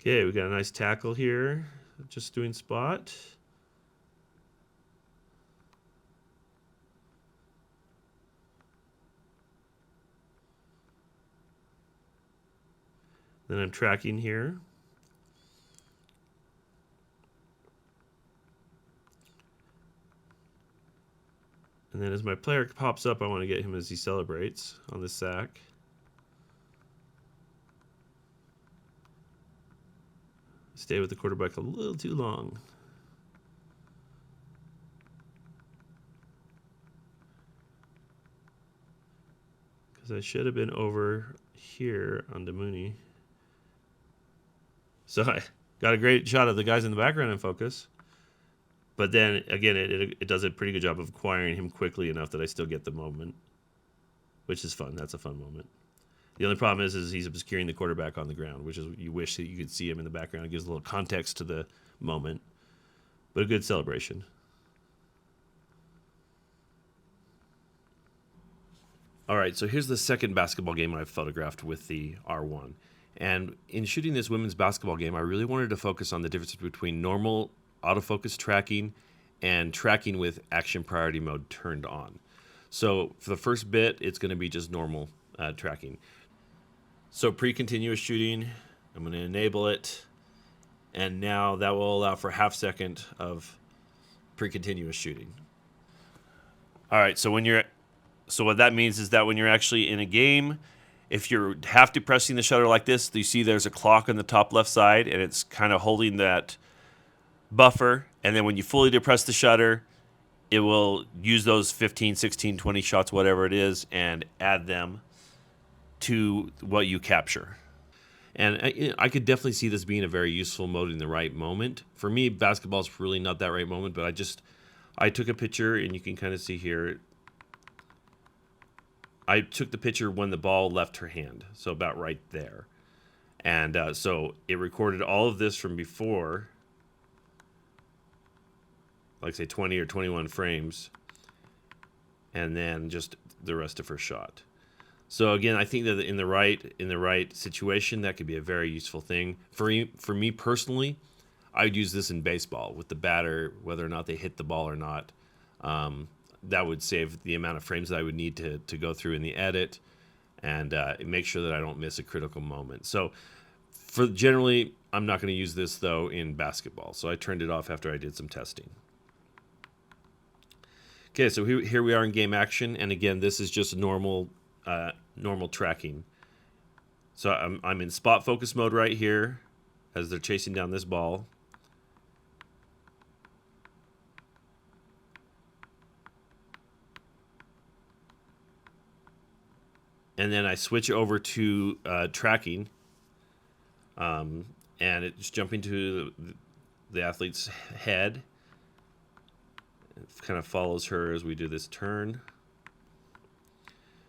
B: Okay, we got a nice tackle here. Just doing spot. Then I'm tracking here. And then as my player pops up, I want to get him as he celebrates on the sack. Stay with the quarterback a little too long. Because I should have been over here on Mooney. So I got a great shot of the guys in the background in focus. But then, again, it does a pretty good job of acquiring him quickly enough that I still get the moment. Which is fun. That's a fun moment. The only problem is he's obscuring the quarterback on the ground, which is you wish that you could see him in the background. It gives a little context to the moment. But a good celebration. All right, so here's the second basketball game I've photographed with the R1. And in shooting this women's basketball game, I really wanted to focus on the difference between normal autofocus tracking and tracking with action priority mode turned on. So for the first bit, it's going to be just normal tracking. So pre-continuous shooting, I'm going to enable it, and now that will allow for half second of pre-continuous shooting. All right, so what that means is that when you're actually in a game, if you're half depressing the shutter like this, you see there's a clock on the top left side, and it's kind of holding that buffer, and then when you fully depress the shutter, it will use those 15, 16, 20 shots, whatever it is, and add them to what you capture. And I could definitely see this being a very useful mode in the right moment. For me, basketball's really not that right moment, but I took a picture, and you can kind of see here, I took the picture when the ball left her hand, so about right there. And so it recorded all of this from before, like say 20 or 21 frames, and then just the rest of her shot. So again, I think that in the right situation, that could be a very useful thing. For me personally, I would use this in baseball with the batter, whether or not they hit the ball or not. That would save the amount of frames that I would need to go through in the edit, and make sure that I don't miss a critical moment. So generally, I'm not going to use this though in basketball. So I turned it off after I did some testing. Okay, so here we are in game action, and again, this is just normal tracking. So I'm in spot focus mode right here as they're chasing down this ball. and then I switch over to tracking, and it's jumping to the athlete's head. It kind of follows her as we do this turn.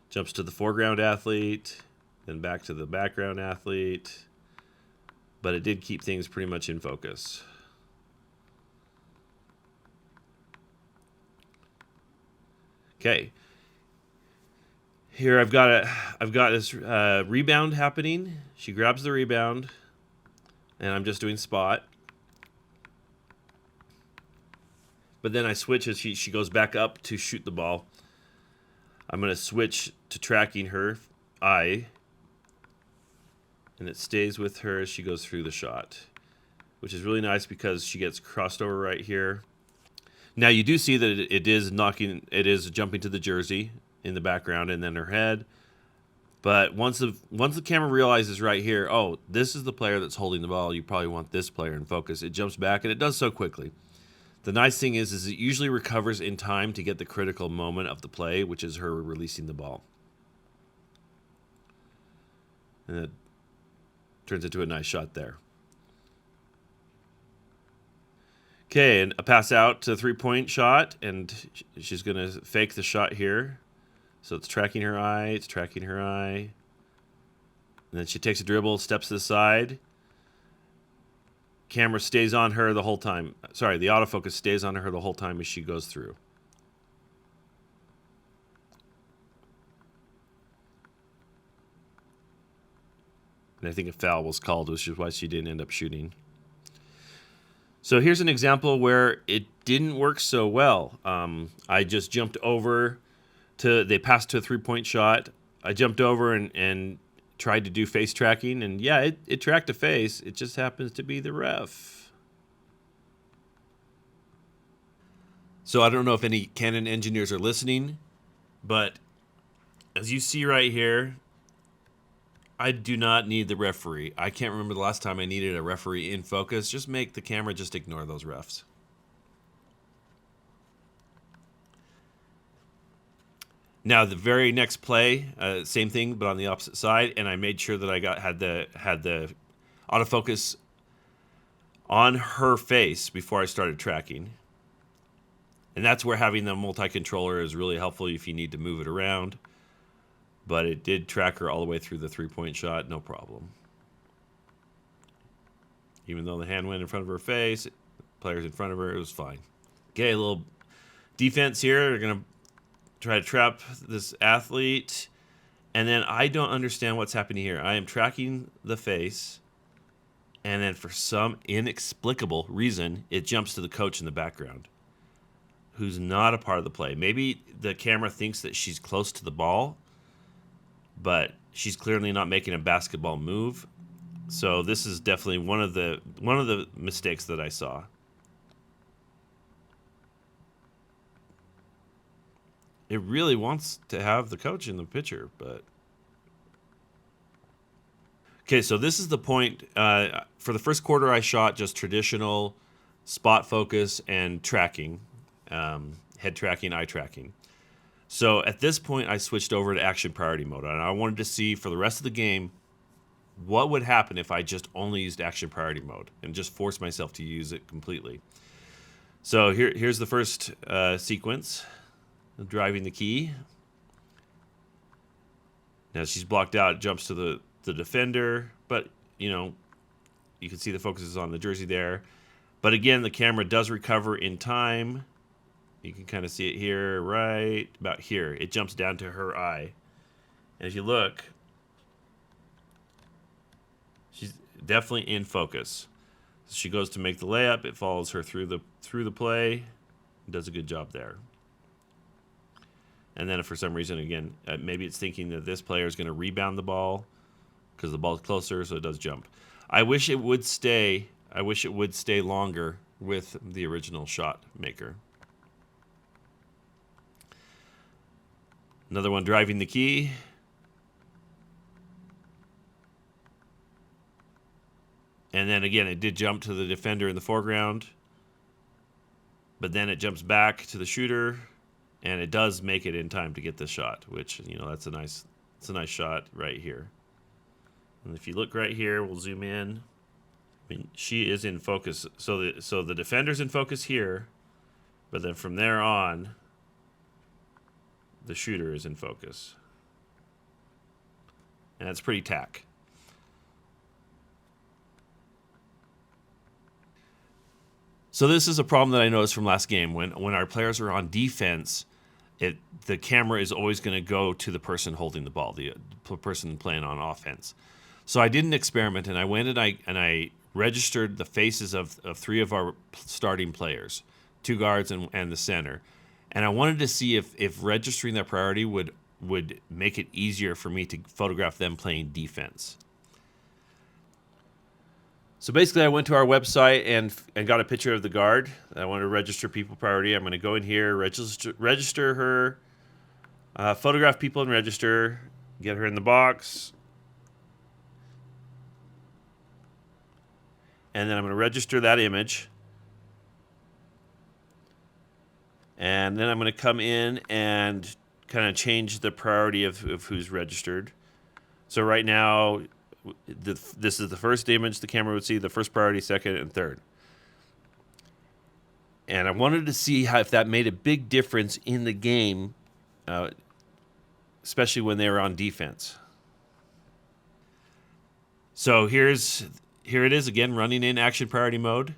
B: Jumps to the foreground athlete, then back to the background athlete. But it did keep things pretty much in focus. Okay. Here I've got this rebound happening. She grabs the rebound, and I'm just doing spot. But then I switch as she goes back up to shoot the ball. I'm going to switch to tracking her eye, and it stays with her as she goes through the shot, which is really nice because she gets crossed over right here. Now you do see that it is jumping to the jersey in the background and then her head. But once the camera realizes right here, oh, this is the player that's holding the ball, you probably want this player in focus. It jumps back, and it does so quickly. The nice thing is it usually recovers in time to get the critical moment of the play, which is her releasing the ball. And it turns into a nice shot there. Okay, and a pass out to a three-point shot, and she's going to fake the shot here. So it's tracking her eye, And then she takes a dribble, steps to the side. Camera stays on her the whole time. Sorry, the autofocus stays on her the whole time as she goes through. And I think a foul was called, which is why she didn't end up shooting. So here's an example where it didn't work so well. I just jumped over they passed to a three-point shot. I jumped over and tried to do face tracking, and yeah, it tracked a face. It just happens to be the ref. So I don't know if any Canon engineers are listening, but as you see right here, I do not need the referee. I can't remember the last time I needed a referee in focus. Just make the camera just ignore those refs. Now the very next play, same thing, but on the opposite side, and I made sure that I had the autofocus on her face before I started tracking. And that's where having the multi-controller is really helpful if you need to move it around. But it did track her all the way through the three-point shot, no problem. Even though the hand went in front of her face, players in front of her, it was fine. Okay, a little defense here. They're going to try to trap this athlete. And then I don't understand what's happening here. I am tracking the face, and then for some inexplicable reason, it jumps to the coach in the background, who's not a part of the play. Maybe the camera thinks that she's close to the ball, but she's clearly not making a basketball move. So this is definitely one of the mistakes that I saw. It really wants to have the coach in the picture, but okay. So this is the point. For the first quarter, I shot just traditional spot focus and tracking, head tracking, eye tracking. So at this point, I switched over to action priority mode, and I wanted to see for the rest of the game what would happen if I just only used action priority mode and just forced myself to use it completely. So here's the first sequence. Driving the key. Now she's blocked out, jumps to the defender, but you can see the focus is on the jersey there. But again, the camera does recover in time. You can kind of see it here, right about here. It jumps down to her eye. And as you look, she's definitely in focus. She goes to make the layup. It follows her through the play. Does a good job there. And then if for some reason, again, maybe it's thinking that this player is going to rebound the ball because the ball's closer, so it does jump. I wish it would stay longer with the original shot maker. Another one driving the key. And then again, it did jump to the defender in the foreground. But then it jumps back to the shooter. And it does make it in time to get the shot, which, that's a nice It's a nice shot right here. And if you look right here, we'll zoom in. I mean, she is in focus. So the defender's in focus here, but then from there on, the shooter is in focus. And that's pretty tack. So this is a problem that I noticed from last game. When our players are on defense, the camera is always going to go to the person holding the ball, the person playing on offense. So I did an experiment, and I went and I registered the faces of 3 of our starting players, 2 guards and the center. And I wanted to see if registering their priority would make it easier for me to photograph them playing defense. So basically, I went to our website and got a picture of the guard. I want to register people priority. I'm going to go in here, register her, photograph people and register, get her in the box. And then I'm going to register that image. And then I'm going to come in and kind of change the priority of who's registered. So right now, this is the first image the camera would see, the first priority, second, and third. And I wanted to see if that made a big difference in the game, especially when they were on defense. So here it is again, running in action priority mode.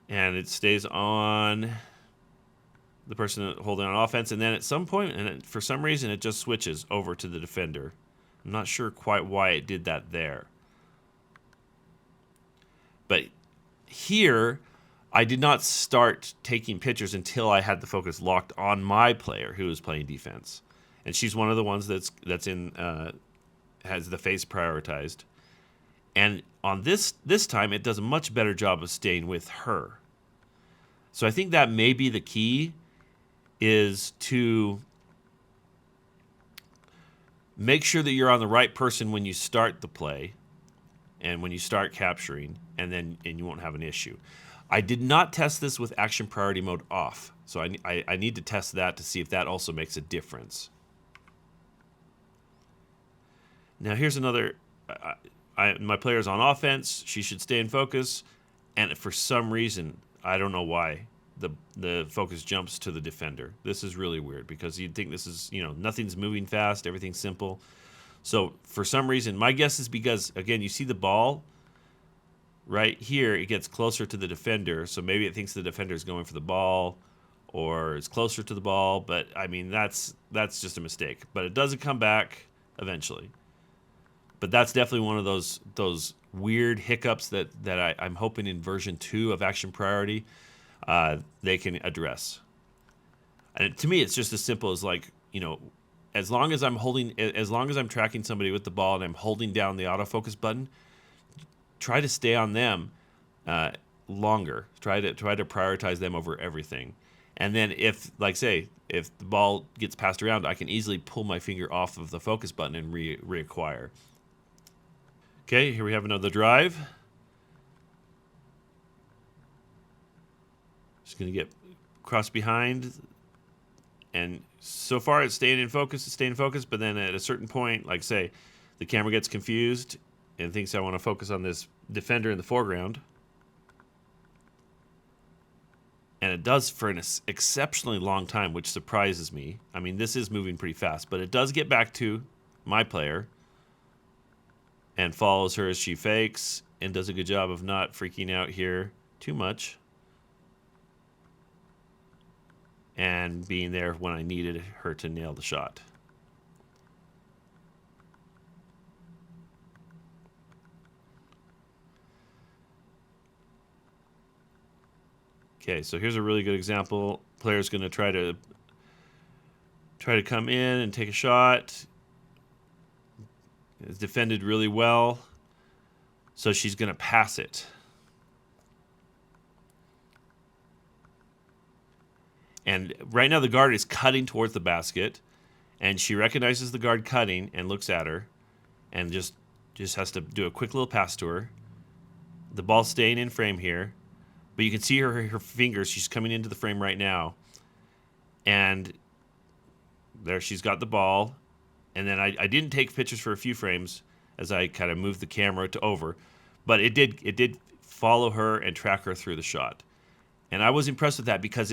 B: And it stays on the person holding on offense, and then at some point, for some reason, it just switches over to the defender. I'm not sure quite why it did that there. But here, I did not start taking pictures until I had the focus locked on my player who was playing defense. And she's one of the ones that's has the face prioritized. And on this time, it does a much better job of staying with her. So I think that may be the key, is to make sure that you're on the right person when you start the play and when you start capturing, and you won't have an issue. I did not test this with action priority mode off, so I need to test that to see if that also makes a difference. Now here's another, my player's on offense, she should stay in focus, and for some reason, I don't know why, the focus jumps to the defender. This is really weird, because you'd think this is, nothing's moving fast, everything's simple. So for some reason, my guess is because, again, you see the ball right here, it gets closer to the defender, so maybe it thinks the defender is going for the ball or is closer to the ball, but I mean, that's just a mistake. But it doesn't come back eventually. But that's definitely one of those weird hiccups that I'm hoping in version 2 of Action Priority they can address. And to me, it's just as simple as, like, as long as I'm tracking somebody with the ball and I'm holding down the autofocus button, try to stay on them longer. Try to prioritize them over everything. And then if the ball gets passed around, I can easily pull my finger off of the focus button and reacquire. Okay, here we have another drive. Just going to get cross behind. And so far it's staying in focus, but then at a certain point, like say, the camera gets confused and thinks I want to focus on this defender in the foreground. And it does for an exceptionally long time, which surprises me. I mean, this is moving pretty fast, but it does get back to my player and follows her as she fakes and does a good job of not freaking out here too much and being there when I needed her to nail the shot. Okay, so here's a really good example. Player's going to try to come in and take a shot. It's defended really well, so she's going to pass it. And right now the guard is cutting towards the basket, and she recognizes the guard cutting and looks at her and just has to do a quick little pass to her. The ball's staying in frame here, but you can see her fingers. She's coming into the frame right now. And there she's got the ball. And then I didn't take pictures for a few frames as I kind of moved the camera to over, but it did follow her and track her through the shot. And I was impressed with that because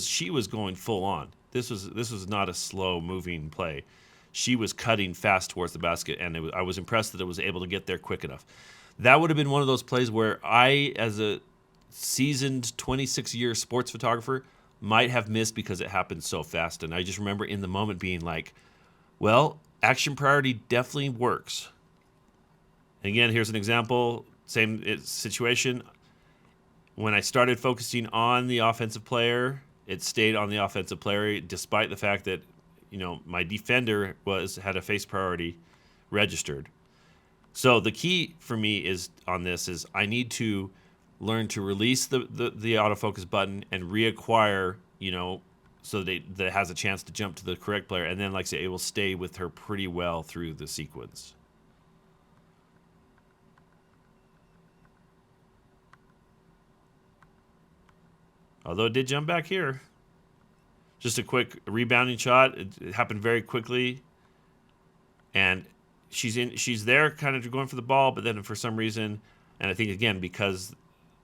B: she was going full on. This was not a slow moving play. She was cutting fast towards the basket, and I was impressed that it was able to get there quick enough. That would have been one of those plays where I, as a seasoned 26-year sports photographer, might have missed because it happened so fast. And I just remember in the moment being like, well, action priority definitely works. And again, here's an example, same situation. When I started focusing on the offensive player, it stayed on the offensive player despite the fact that, my defender had a face priority registered. So the key for me is I need to learn to release the autofocus button and reacquire, so that it has a chance to jump to the correct player. And then, like I say, it will stay with her pretty well through the sequence. Although it did jump back here. Just a quick rebounding shot. It happened very quickly. And she's there kind of going for the ball, but then for some reason, and I think, again, because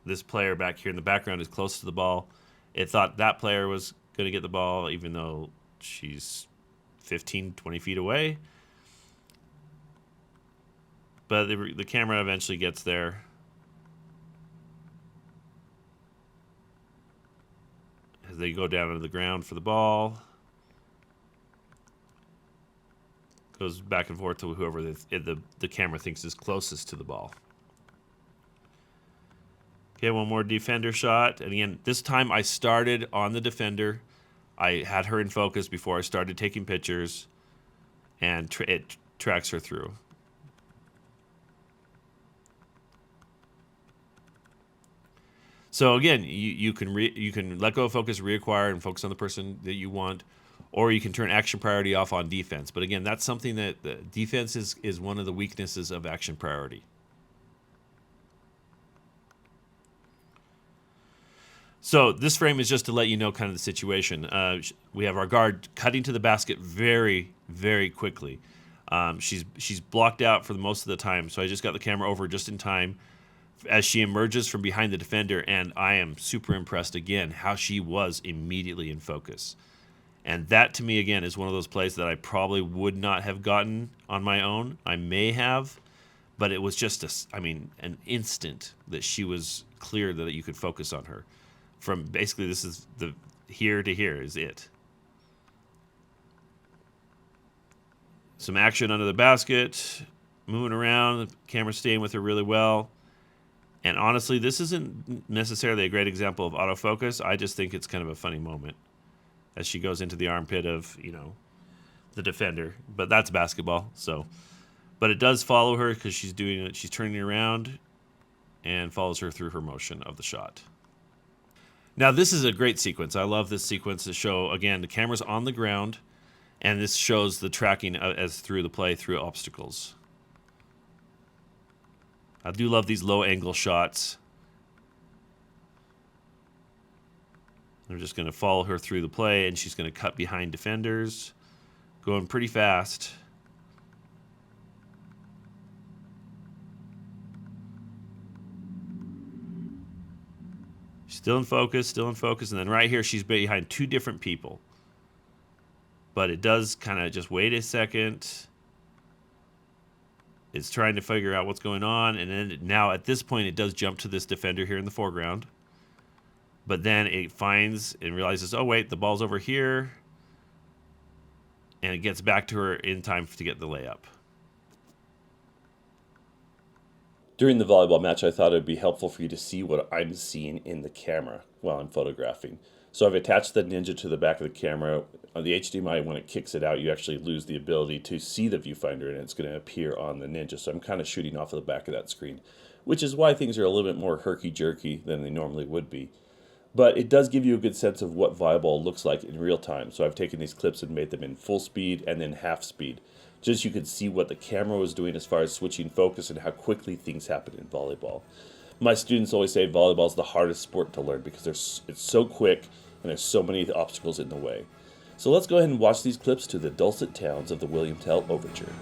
B: this player back here in the background is close to the ball, it thought that player was going to get the ball, even though she's 15, 20 feet away. But the camera eventually gets there. As they go down to the ground for the ball. Goes back and forth to whoever the camera thinks is closest to the ball. Okay, one more defender shot. And again, this time I started on the defender. I had her in focus before I started taking pictures. And it tracks her through. So again, you can let go of focus, reacquire, and focus on the person that you want, or you can turn action priority off on defense. But again, that's something that the defense is one of the weaknesses of action priority. So this frame is just to let you know kind of the situation. We have our guard cutting to the basket very, very quickly. She's blocked out for the most of the time, so I just got the camera over just in time as she emerges from behind the defender, and I am super impressed again how she was immediately in focus. And that, to me, again, is one of those plays that I probably would not have gotten on my own. I may have, but it was just an instant that she was clear that you could focus on her. From basically, this is the here to here is it. Some action under the basket, moving around, the camera staying with her really well. And honestly, this isn't necessarily a great example of autofocus. I just think it's kind of a funny moment as she goes into the armpit of, the defender. But that's basketball. But it does follow her because she's doing it. She's turning around and follows her through her motion of the shot. Now, this is a great sequence. I love this sequence to show, again, the camera's on the ground, and this shows the tracking as through the play through obstacles. I do love these low-angle shots. I'm just going to follow her through the play, and she's going to cut behind defenders, going pretty fast. Still in focus, and then right here she's behind two different people. But it does kind of just wait a second. It's trying to figure out what's going on, and then now at this point it does jump to this defender here in the foreground. But then it finds and realizes, oh wait, the ball's over here, and it gets back to her in time to get the layup.
A: During the volleyball match, I thought it would be helpful for you to see what I'm seeing in the camera while I'm photographing. So I've attached the Ninja to the back of the camera. On the HDMI, when it kicks it out, you actually lose the ability to see the viewfinder, and it's going to appear on the Ninja. So I'm kind of shooting off of the back of that screen, which is why things are a little bit more herky-jerky than they normally would be. But it does give you a good sense of what volleyball looks like in real time. So I've taken these clips and made them in full speed and then half speed. Just so you could see what the camera was doing as far as switching focus and how quickly things happen in volleyball. My students always say volleyball is the hardest sport to learn because it's so quick and there's so many obstacles in the way. So let's go ahead and watch these clips to the dulcet tones of the William Tell Overture.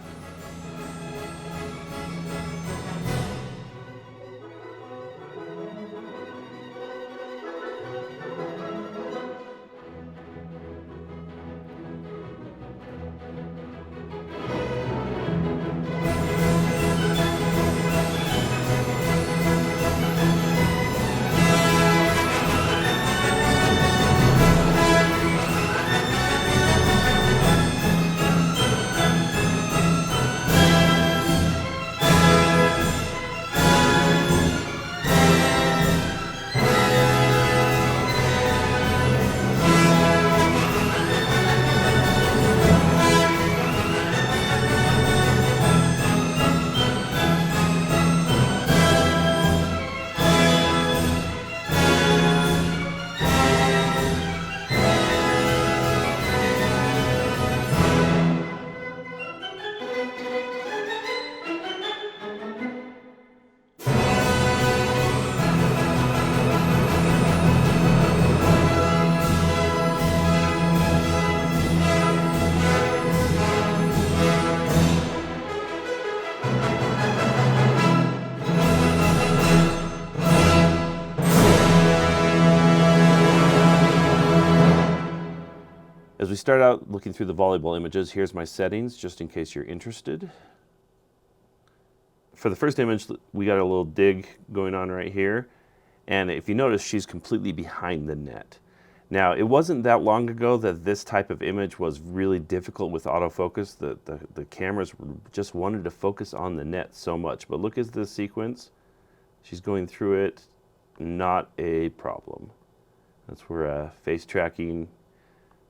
A: As we start out looking through the volleyball images, here's my settings, just in case you're interested. For the first image, we got a little dig going on right here. And if you notice, she's completely behind the net. Now, it wasn't that long ago that this type of image was really difficult with autofocus. The cameras just wanted to focus on the net so much. But look at this sequence. She's going through it, not a problem. That's where face tracking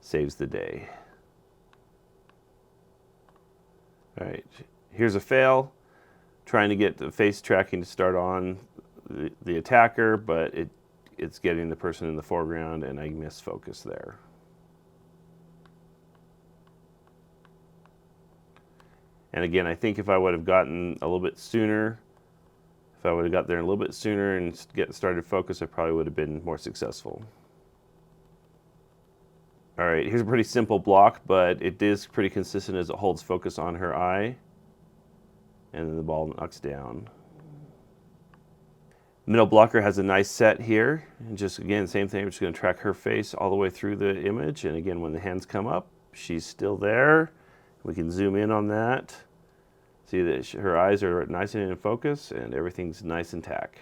A: saves the day. All right, here's a fail. Trying to get the face tracking to start on the attacker, but it's getting the person in the foreground, and I miss focus there. And again, I think if I would have gotten a little bit sooner, if I would have got there a little bit sooner and get started focus, I probably would have been more successful. All right, here's a pretty simple block, but it is pretty consistent as it holds focus on her eye. And then the ball knocks down. Middle blocker has a nice set here. And just again, same thing, I'm just gonna track her face all the way through the image. And again, when the hands come up, she's still there. We can zoom in on that. See that her eyes are nice and in focus and everything's nice and tack.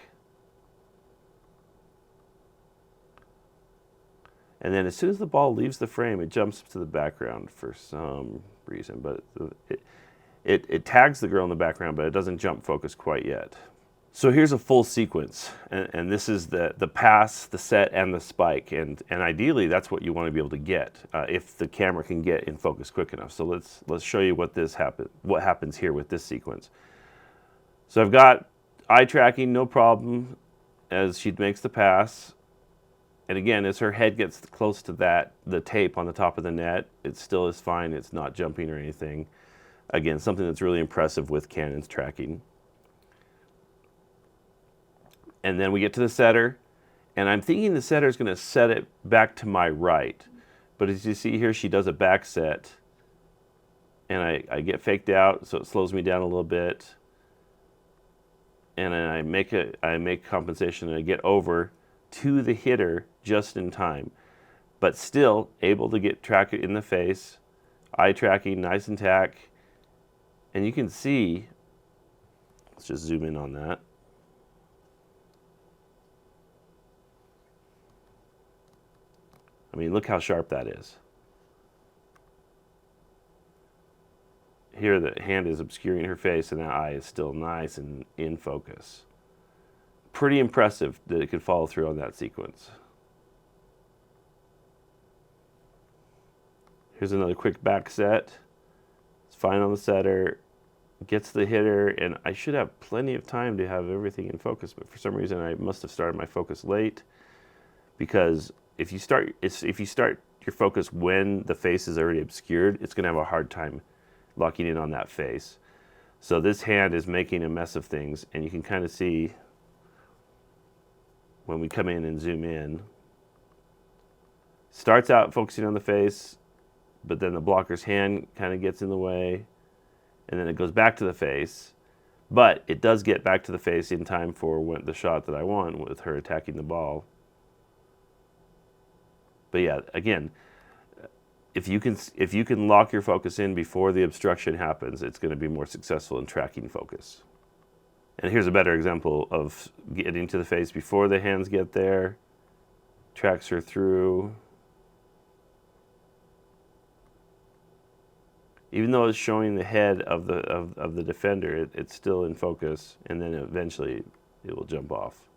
A: And then as soon as the ball leaves the frame, it jumps to the background for some reason. But it tags the girl in the background, but it doesn't jump focus quite yet. So here's a full sequence. And this is the pass, the set, and the spike. And ideally, that's what you want to be able to get if the camera can get in focus quick enough. So let's show you what happens here with this sequence. So I've got eye tracking, no problem, as she makes the pass. And again, as her head gets close to the tape on the top of the net, it still is fine. It's not jumping or anything. Again, something that's really impressive with Canon's tracking. And then we get to the setter, and I'm thinking the setter is going to set it back to my right. But as you see here, she does a back set, and I get faked out, so it slows me down a little bit. And then I make compensation, and I get over to the hitter just in time, but still able to get track in the face, eye tracking nice and tack, and you can see, let's just zoom in on that. I mean, look how sharp that is. Here the hand is obscuring her face and that eye is still nice and in focus. Pretty impressive that it could follow through on that sequence. Here's another quick back set. It's fine on the setter. Gets the hitter, and I should have plenty of time to have everything in focus, but for some reason I must have started my focus late, because if you start your focus when the face is already obscured, it's going to have a hard time locking in on that face. So this hand is making a mess of things, and you can kind of see when we come in and zoom in. Starts out focusing on the face, but then the blocker's hand kind of gets in the way, and then it goes back to the face. But it does get back to the face in time for the shot that I want with her attacking the ball. But yeah, again, if you can lock your focus in before the obstruction happens, it's going to be more successful in tracking focus. And here's a better example of getting to the face before the hands get there. Tracks her through. Even though it's showing the head of the defender, it's still in focus, and then eventually it will jump off,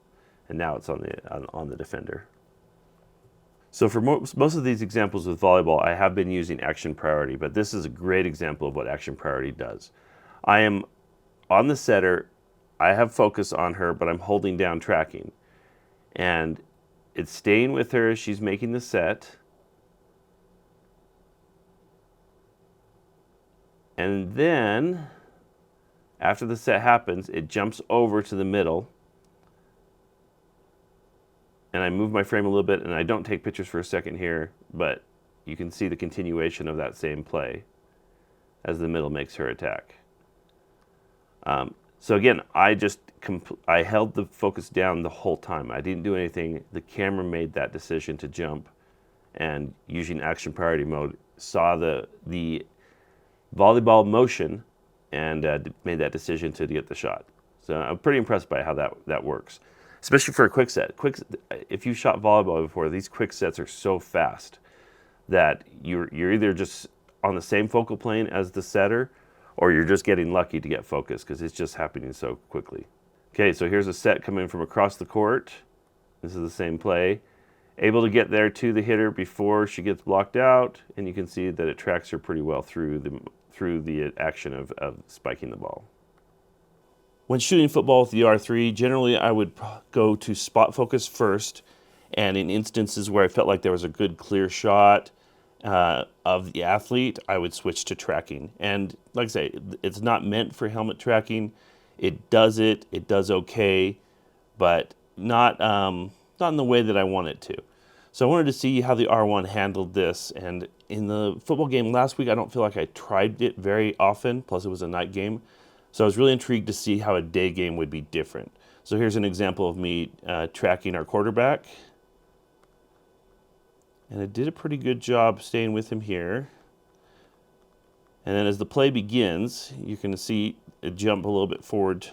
A: and now it's on the defender. So for most of these examples with volleyball, I have been using action priority, but this is a great example of what action priority does. I am on the setter, I have focus on her, but I'm holding down tracking, and it's staying with her as she's making the set. And then, after the set happens, it jumps over to the middle. And I move my frame a little bit, and I don't take pictures for a second here, but you can see the continuation of that same play as the middle makes her attack. So again, I held the focus down the whole time. I didn't do anything. The camera made that decision to jump, and using action priority mode, saw the volleyball motion and made that decision to get the shot. So I'm pretty impressed by how that works, especially for a quick set. If you shot volleyball before, these quick sets are so fast that you're either just on the same focal plane as the setter, or you're just getting lucky to get focus because it's just happening so quickly. Okay, so here's a set coming from across the court. This is the same play. Able to get there to the hitter before she gets blocked out, and you can see that it tracks her pretty well through the action of spiking the ball. When shooting football with the R3, generally I would go to spot focus first, and in instances where I felt like there was a good clear shot of the athlete, I would switch to tracking. And like I say, it's not meant for helmet tracking. It does okay, but not in the way that I want it to. So I wanted to see how the R1 handled this, and in the football game last week, I don't feel like I tried it very often, plus it was a night game. So I was really intrigued to see how a day game would be different. So here's an example of me tracking our quarterback. And it did a pretty good job staying with him here. And then as the play begins, you can see it jump a little bit forward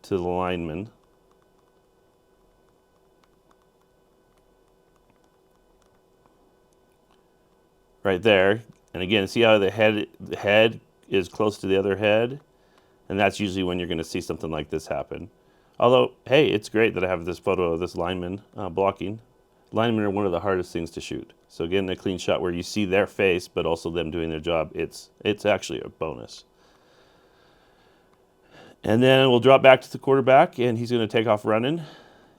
A: to the lineman. Right there, and again, see how the head is close to the other head, and that's usually when you're going to see something like this happen. Although, hey, it's great that I have this photo of this lineman blocking. Linemen are one of the hardest things to shoot. So getting a clean shot where you see their face, but also them doing their job, it's actually a bonus. And then we'll drop back to the quarterback, and he's going to take off running,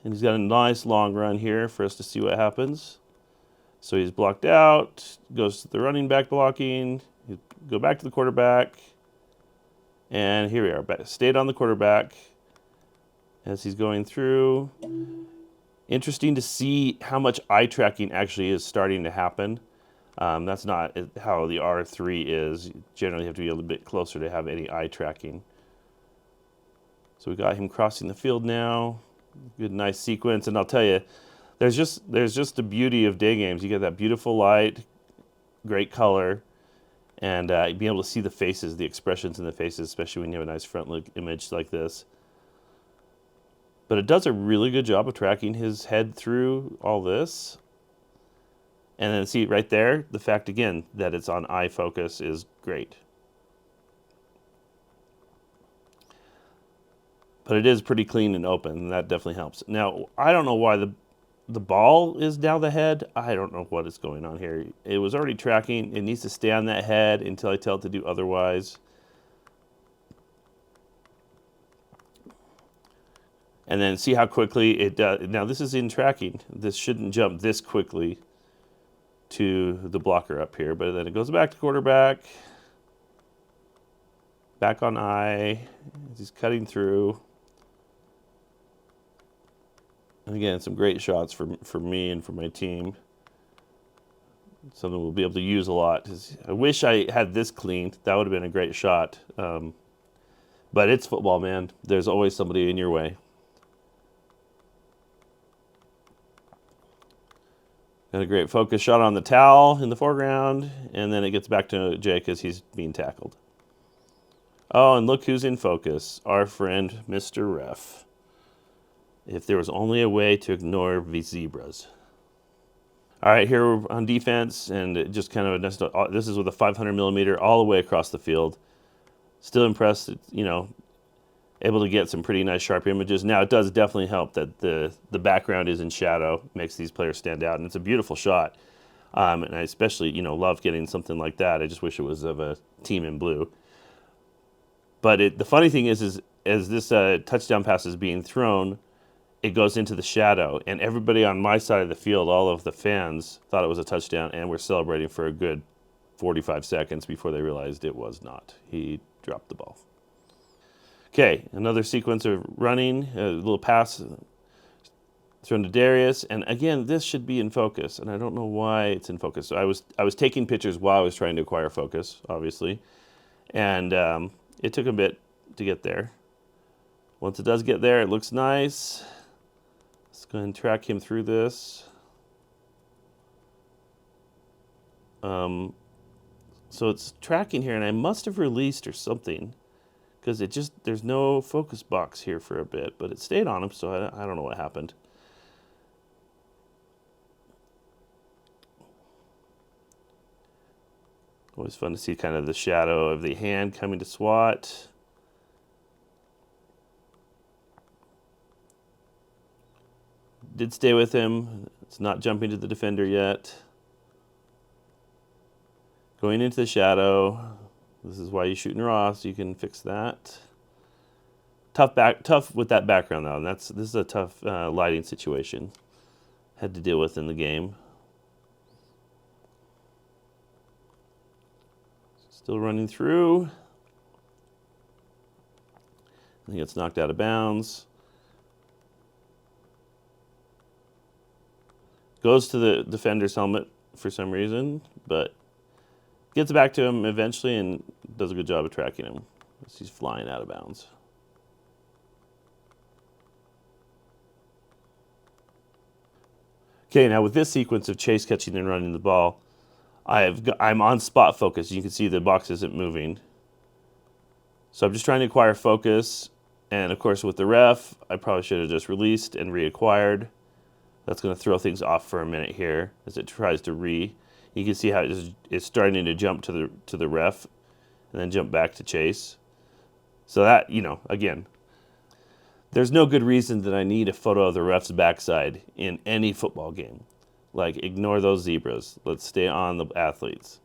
A: and he's got a nice long run here for us to see what happens. So he's blocked out, goes to the running back blocking, go back to the quarterback, and here we are, stayed on the quarterback as he's going through. Interesting to see how much eye tracking actually is starting to happen. That's not how the R3 is. You generally have to be a little bit closer to have any eye tracking. So we got him crossing the field now. Good, nice sequence, and I'll tell you, there's just the beauty of day games. You get that beautiful light, great color, and being able to see the faces, the expressions in the faces, especially when you have a nice front look image like this. But it does a really good job of tracking his head through all this. And then see right there, the fact again that it's on eye focus is great. But it is pretty clean and open, and that definitely helps. Now, I don't know why the ball is down the head. I don't know what is going on here. It was already tracking. It needs to stay on that head until I tell it to do otherwise. And then see how quickly it does. Now this is in tracking. This shouldn't jump this quickly to the blocker up here, but then it goes back to quarterback. Back on eye. He's cutting through. And again, some great shots for me and for my team. Something we'll be able to use a lot. I wish I had this cleaned. That would have been a great shot. But it's football, man. There's always somebody in your way. Got a great focus shot on the towel in the foreground, and then it gets back to Jake as he's being tackled. Oh, and look who's in focus. Our friend, Mr. Ref. If there was only a way to ignore the zebras. All right, here we're on defense, and it just kind of, this is with a 500 millimeter all the way across the field. Still impressed, able to get some pretty nice sharp images. Now, it does definitely help that the background is in shadow, makes these players stand out, and it's a beautiful shot. And I especially, love getting something like that. I just wish it was of a team in blue. But the funny thing is as this touchdown pass is being thrown, it goes into the shadow, and everybody on my side of the field, all of the fans, thought it was a touchdown, and were celebrating for a good 45 seconds before they realized it was not. He dropped the ball. Okay, another sequence of running, a little pass thrown to Darius, and again, this should be in focus, and I don't know why it's in focus. So I was taking pictures while I was trying to acquire focus, obviously, and it took a bit to get there. Once it does get there, it looks nice. Let's go ahead and track him through this. So it's tracking here, and I must have released or something, because there's no focus box here for a bit, but it stayed on him, so I don't know what happened. Always fun to see kind of the shadow of the hand coming to swat. Did stay with him. It's not jumping to the defender yet. Going into the shadow. This is why you shoot in raw, so you can fix that. Tough with that background though. And this is a tough lighting situation. Had to deal with in the game. Still running through. He gets knocked out of bounds. Goes to the defender's helmet for some reason, but gets back to him eventually and does a good job of tracking him as he's flying out of bounds. Okay, now with this sequence of chase, catching, and running the ball, I'm on spot focus. You can see the box isn't moving. So I'm just trying to acquire focus, and of course with the ref, I probably should have just released and reacquired. That's going to throw things off for a minute here as it tries to You can see how it's starting to jump to the ref and then jump back to chase. So that, again, there's no good reason that I need a photo of the ref's backside in any football game. Like, ignore those zebras. Let's stay on the athletes.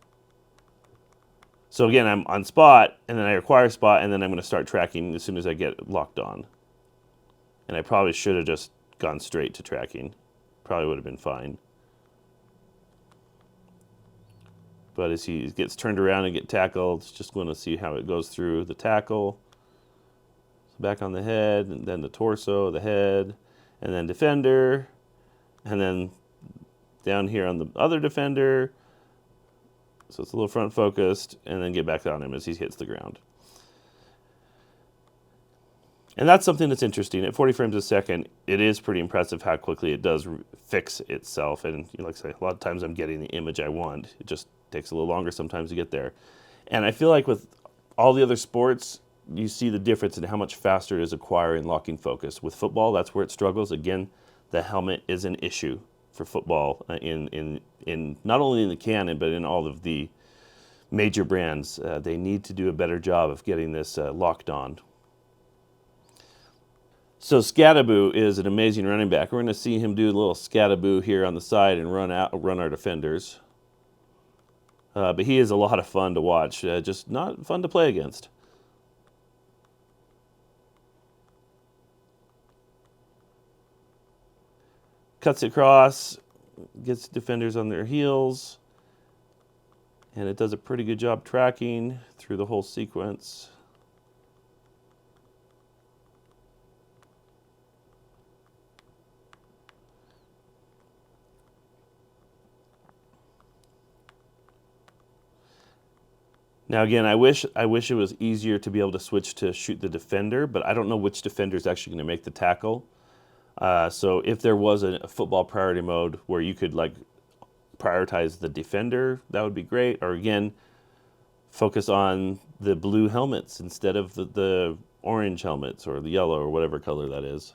A: So again, I'm on spot, and then I acquire spot, and then I'm going to start tracking as soon as I get locked on. And I probably should have just gone straight to tracking. Probably would have been fine. But as he gets turned around and get tackled, just going to see how it goes through the tackle. Back on the head, and then the torso, the head, and then defender, and then down here on the other defender. So it's a little front focused, and then get back on him as he hits the ground. And that's something that's interesting. At 40 frames a second, it is pretty impressive how quickly it does fix itself. And like I say, a lot of times I'm getting the image I want. It just takes a little longer sometimes to get there. And I feel like with all the other sports, you see the difference in how much faster it is acquiring locking focus. With football, that's where it struggles. Again, the helmet is an issue for football in not only in the Canon, but in all of the major brands. They need to do a better job of getting this locked on. So Scataboo is an amazing running back. We're going to see him do a little Scataboo here on the side and run our defenders. But he is a lot of fun to watch, just not fun to play against. Cuts across, gets defenders on their heels, and it does a pretty good job tracking through the whole sequence. Now again, I wish it was easier to be able to switch to shoot the defender, but I don't know which defender is actually going to make the tackle. So if there was a football priority mode where you could like prioritize the defender, that would be great. Or again, focus on the blue helmets instead of the orange helmets or the yellow or whatever color that is.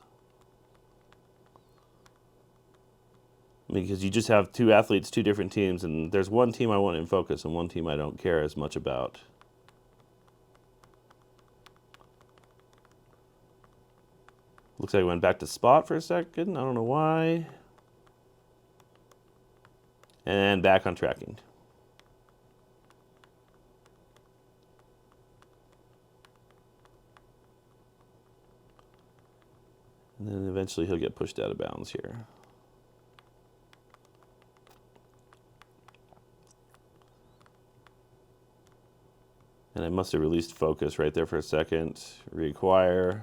A: Because you just have two athletes, two different teams, and there's one team I want in focus and one team I don't care as much about. Looks like I went back to spot for a second. I don't know why. And back on tracking. And then eventually he'll get pushed out of bounds here. And I must have released focus right there for a second. Reacquire.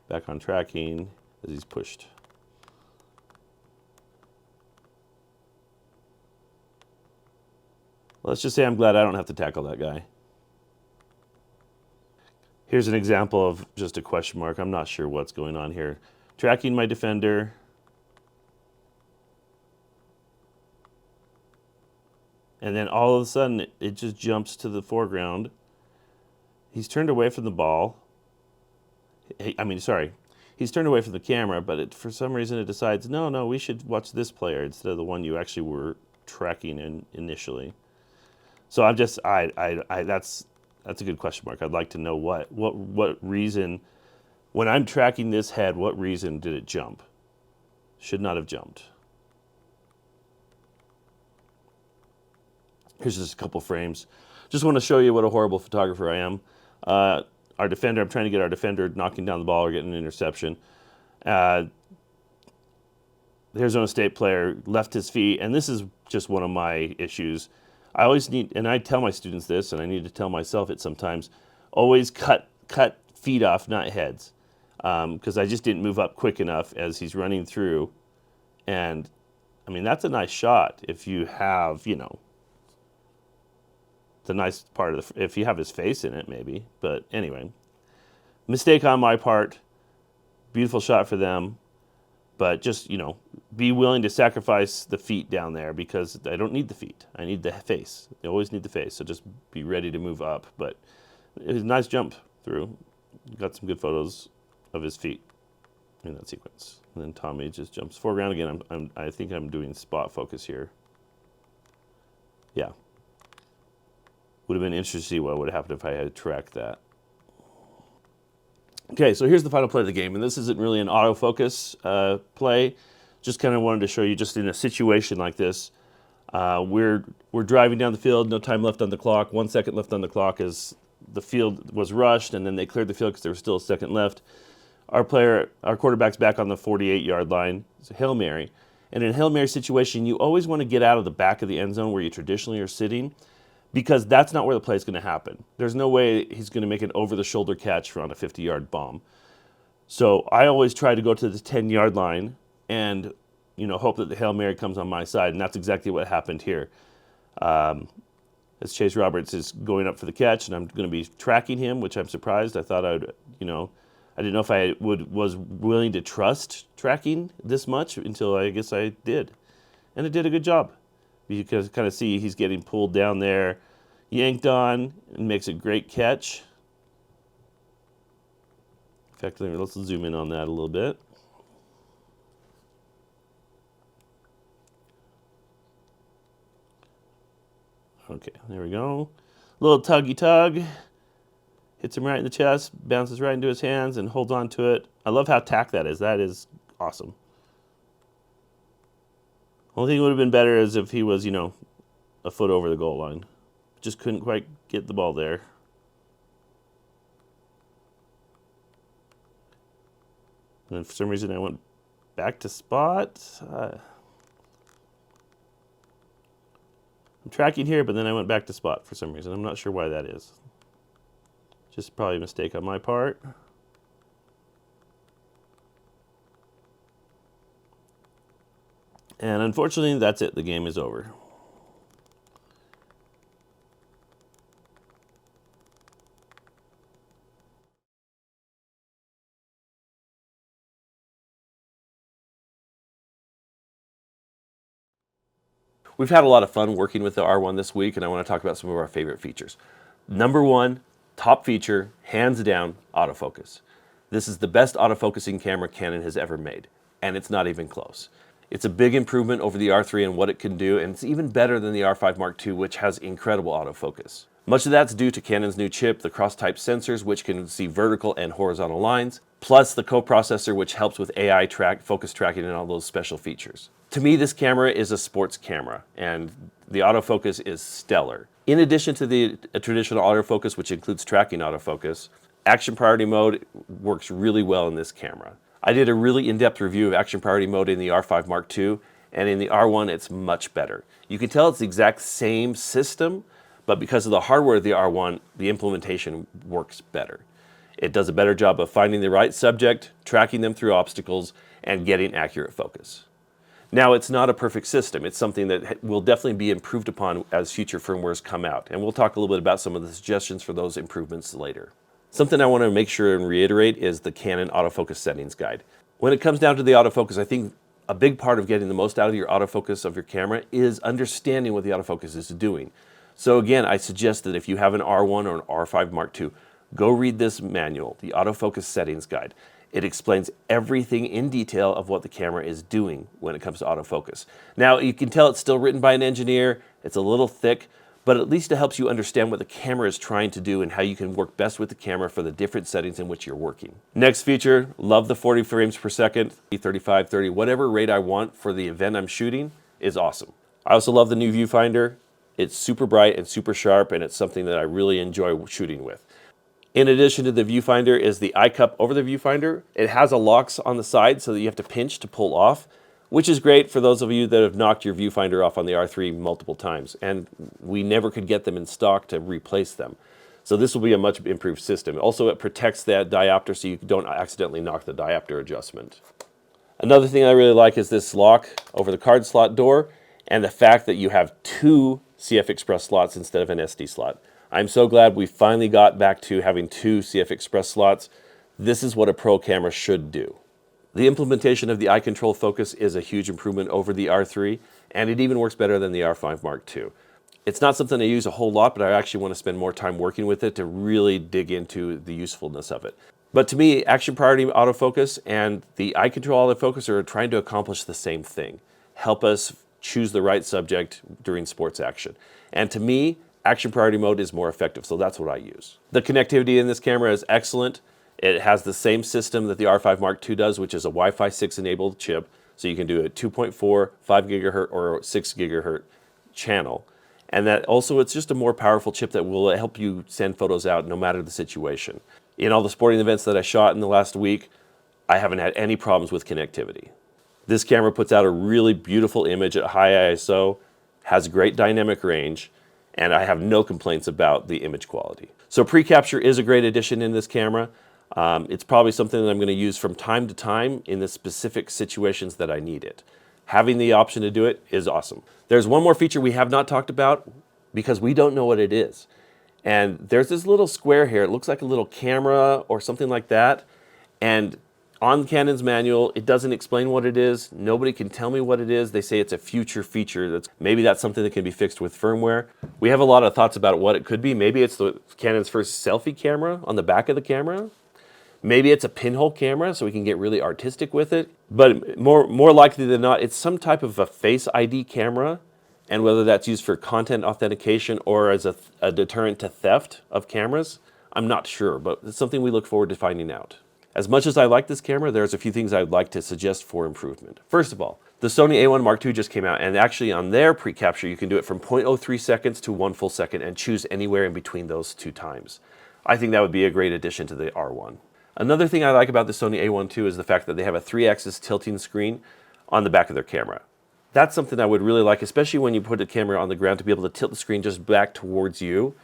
A: Back on tracking as he's pushed. Let's just say I'm glad I don't have to tackle that guy. Here's an example of just a question mark. I'm not sure what's going on here. Tracking my defender. And then all of a sudden, it just jumps to the foreground. He's turned away from the ball. He's turned away from the camera, but for some reason it decides, no, we should watch this player instead of the one you actually were tracking initially. So I'm just, that's a good question mark. I'd like to know what reason, when I'm tracking this head, what reason did it jump? Should not have jumped. Here's just a couple frames. Just want to show you what a horrible photographer I am. Our defender, I'm trying to get our defender knocking down the ball or getting an interception. The Arizona State player left his feet, and this is just one of my issues. I always need, and I tell my students this, and I need to tell myself it sometimes, always cut feet off, not heads. Because I just didn't move up quick enough as he's running through. And, I mean, that's a nice shot if you have, the nice part of if you have his face in it, maybe. But anyway, mistake on my part. Beautiful shot for them. But just, be willing to sacrifice the feet down there because I don't need the feet. I need the face. I always need the face. So just be ready to move up. But it was a nice jump through. Got some good photos of his feet in that sequence. And then Tommy just jumps foreground again. I think I'm doing spot focus here. Yeah. Would have been interesting to see what would have happened if I had tracked that. Okay, so here's the final play of the game, and this isn't really an autofocus play. Just kind of wanted to show you, just in a situation like this, we're driving down the field, no time left on the clock, 1 second left on the clock as the field was rushed, and then they cleared the field because there was still a second left. Our quarterback's back on the 48-yard line. It's a Hail Mary. And in a Hail Mary situation, you always want to get out of the back of the end zone where you traditionally are sitting, because that's not where the play is going to happen. There's no way he's going to make an over-the-shoulder catch on a 50-yard bomb. So I always try to go to the 10-yard line and hope that the Hail Mary comes on my side, and that's exactly what happened here. As Chase Roberts is going up for the catch, and I'm going to be tracking him, which I'm surprised. I thought I didn't know if I was willing to trust tracking this much until I guess I did. And it did a good job. You can kind of see he's getting pulled down there, yanked on, and makes a great catch. In fact, let's zoom in on that a little bit. Okay, there we go. Little tuggy tug. Hits him right in the chest, bounces right into his hands, and holds on to it. I love how tack that is. That is awesome. Only thing would have been better is if he was, a foot over the goal line. Just couldn't quite get the ball there. And then for some reason I went back to spot. I'm tracking here, but then I went back to spot for some reason. I'm not sure why that is. Just probably a mistake on my part. And unfortunately, that's it. The game is over. We've had a lot of fun working with the R1 this week, and I want to talk about some of our favorite features. Number one, top feature, hands down, autofocus. This is the best autofocusing camera Canon has ever made, and it's not even close. It's a big improvement over the R3 and what it can do, and it's even better than the R5 Mark II, which has incredible autofocus. Much of that's due to Canon's new chip, the cross-type sensors, which can see vertical and horizontal lines, plus the coprocessor, which helps with AI focus tracking and all those special features. To me, this camera is a sports camera, and the autofocus is stellar. In addition to the traditional autofocus, which includes tracking autofocus, action priority mode works really well in this camera. I did a really in-depth review of action priority mode in the R5 Mark II, and in the R1 it's much better. You can tell it's the exact same system, but because of the hardware of the R1, the implementation works better. It does a better job of finding the right subject, tracking them through obstacles, and getting accurate focus. Now, it's not a perfect system. It's something that will definitely be improved upon as future firmwares come out, and we'll talk a little bit about some of the suggestions for those improvements later. Something I want to make sure and reiterate is the Canon autofocus settings guide. When it comes down to the autofocus, I think a big part of getting the most out of your autofocus of your camera is understanding what the autofocus is doing. So again, I suggest that if you have an R1 or an R5 Mark II, go read this manual, the autofocus settings guide. It explains everything in detail of what the camera is doing when it comes to autofocus. Now, you can tell it's still written by an engineer, it's a little thick, but at least it helps you understand what the camera is trying to do and how you can work best with the camera for the different settings in which you're working. Next feature, love the 40 frames per second, 35, 30, whatever rate I want for the event I'm shooting is awesome. I also love the new viewfinder. It's super bright and super sharp, and it's something that I really enjoy shooting with. In addition to the viewfinder is the eye cup over the viewfinder. It has a locks on the side so that you have to pinch to pull off, which is great for those of you that have knocked your viewfinder off on the R3 multiple times, and we never could get them in stock to replace them. So this will be a much improved system. Also, it protects that diopter so you don't accidentally knock the diopter adjustment. Another thing I really like is this lock over the card slot door and the fact that you have two CF Express slots instead of an SD slot. I'm so glad we finally got back to having two CF Express slots. This is what a pro camera should do. The implementation of the eye control focus is a huge improvement over the R3, and it even works better than the R5 Mark II. It's not something I use a whole lot, but I actually want to spend more time working with it to really dig into the usefulness of it. But to me, action priority autofocus and the eye control autofocus are trying to accomplish the same thing. Help us choose the right subject during sports action. And to me, action priority mode is more effective, so that's what I use. The connectivity in this camera is excellent. It has the same system that the R5 Mark II does, which is a Wi-Fi 6 enabled chip, so you can do a 2.4, 5 gigahertz, or 6 gigahertz channel. And that also, it's just a more powerful chip that will help you send photos out no matter the situation. In all the sporting events that I shot in the last week, I haven't had any problems with connectivity. This camera puts out a really beautiful image at high ISO, has great dynamic range, and I have no complaints about the image quality. So pre-capture is a great addition in this camera. It's probably something that I'm going to use from time to time in the specific situations that I need it. Having the option to do it is awesome. There's one more feature we have not talked about because we don't know what it is. And there's this little square here. It looks like a little camera or something like that. And on Canon's manual, it doesn't explain what it is. Nobody can tell me what it is. They say it's a future feature. Maybe that's something that can be fixed with firmware. We have a lot of thoughts about what it could be. Maybe it's Canon's first selfie camera on the back of the camera. Maybe it's a pinhole camera so we can get really artistic with it. But more likely than not, it's some type of a Face ID camera, and whether that's used for content authentication or as a deterrent to theft of cameras, I'm not sure, but it's something we look forward to finding out. As much as I like this camera, there's a few things I would like to suggest for improvement. First of all, the Sony A1 Mark II just came out, and actually on their pre-capture, you can do it from 0.03 seconds to 1 full second and choose anywhere in between those two times. I think that would be a great addition to the R1. Another thing I like about the Sony A1 II is the fact that they have a 3-axis tilting screen on the back of their camera. That's something I would really like, especially when you put the camera on the ground, to be able to tilt the screen just back towards you.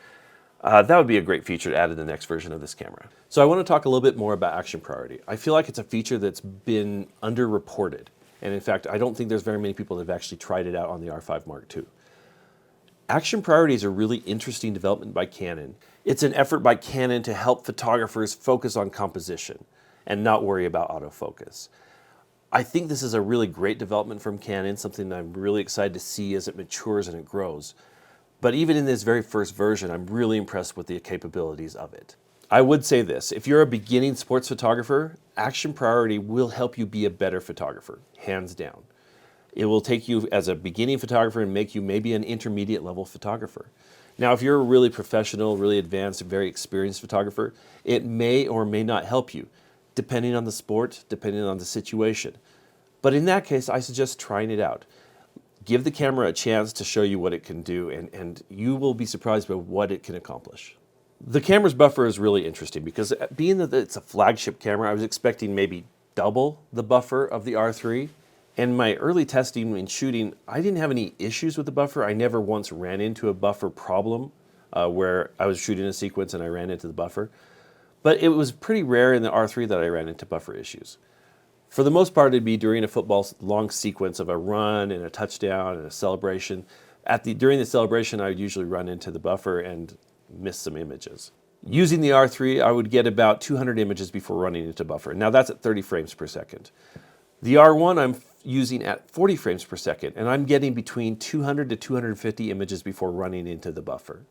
A: That would be a great feature to add in the next version of this camera. So I want to talk a little bit more about action priority. I feel like it's a feature that's been underreported. And in fact, I don't think there's very many people that have actually tried it out on the R5 Mark II. Action priority is a really interesting development by Canon. It's an effort by Canon to help photographers focus on composition and not worry about autofocus. I think this is a really great development from Canon, something I'm really excited to see as it matures and it grows. But even in this very first version, I'm really impressed with the capabilities of it. I would say this, if you're a beginning sports photographer, Action Priority will help you be a better photographer, hands down. It will take you as a beginning photographer and make you maybe an intermediate level photographer. Now, if you're a really professional, really advanced, very experienced photographer, it may or may not help you, depending on the sport, depending on the situation. But in that case, I suggest trying it out. Give the camera a chance to show you what it can do, and you will be surprised by what it can accomplish. The camera's buffer is really interesting because being that it's a flagship camera, I was expecting maybe double the buffer of the R3. In my early testing and shooting, I didn't have any issues with the buffer. I never once ran into a buffer problem where I was shooting a sequence and I ran into the buffer. But it was pretty rare in the R3 that I ran into buffer issues. For the most part, it'd be during a football long sequence of a run and a touchdown and a celebration. During the celebration, I would usually run into the buffer and miss some images. Using the R3, I would get about 200 images before running into buffer. Now that's at 30 frames per second. The R1 I'm using at 40 frames per second, and I'm getting between 200 to 250 images before running into the buffer.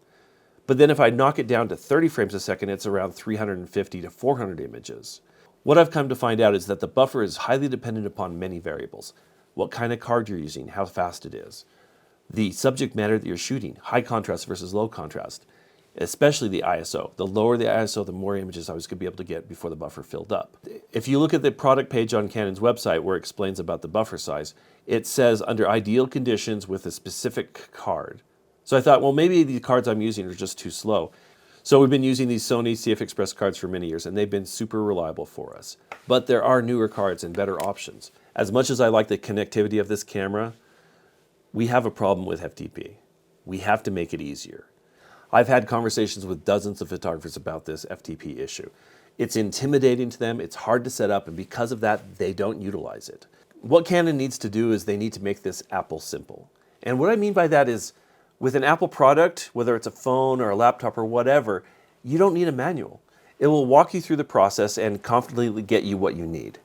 A: But then if I knock it down to 30 frames a second, it's around 350 to 400 images. What I've come to find out is that the buffer is highly dependent upon many variables. What kind of card you're using, how fast it is, the subject matter that you're shooting, high contrast versus low contrast, especially the ISO. The lower the ISO, the more images I was going to be able to get before the buffer filled up. If you look at the product page on Canon's website where it explains about the buffer size, it says under ideal conditions with a specific card. So I thought, well, maybe the cards I'm using are just too slow. So we've been using these Sony CF Express cards for many years, and they've been super reliable for us. But there are newer cards and better options. As much as I like the connectivity of this camera, we have a problem with FTP. We have to make it easier. I've had conversations with dozens of photographers about this FTP issue. It's intimidating to them, it's hard to set up, and because of that, they don't utilize it. What Canon needs to do is they need to make this Apple simple. And what I mean by that is, with an Apple product, whether it's a phone or a laptop or whatever, you don't need a manual. It will walk you through the process and confidently get you what you need.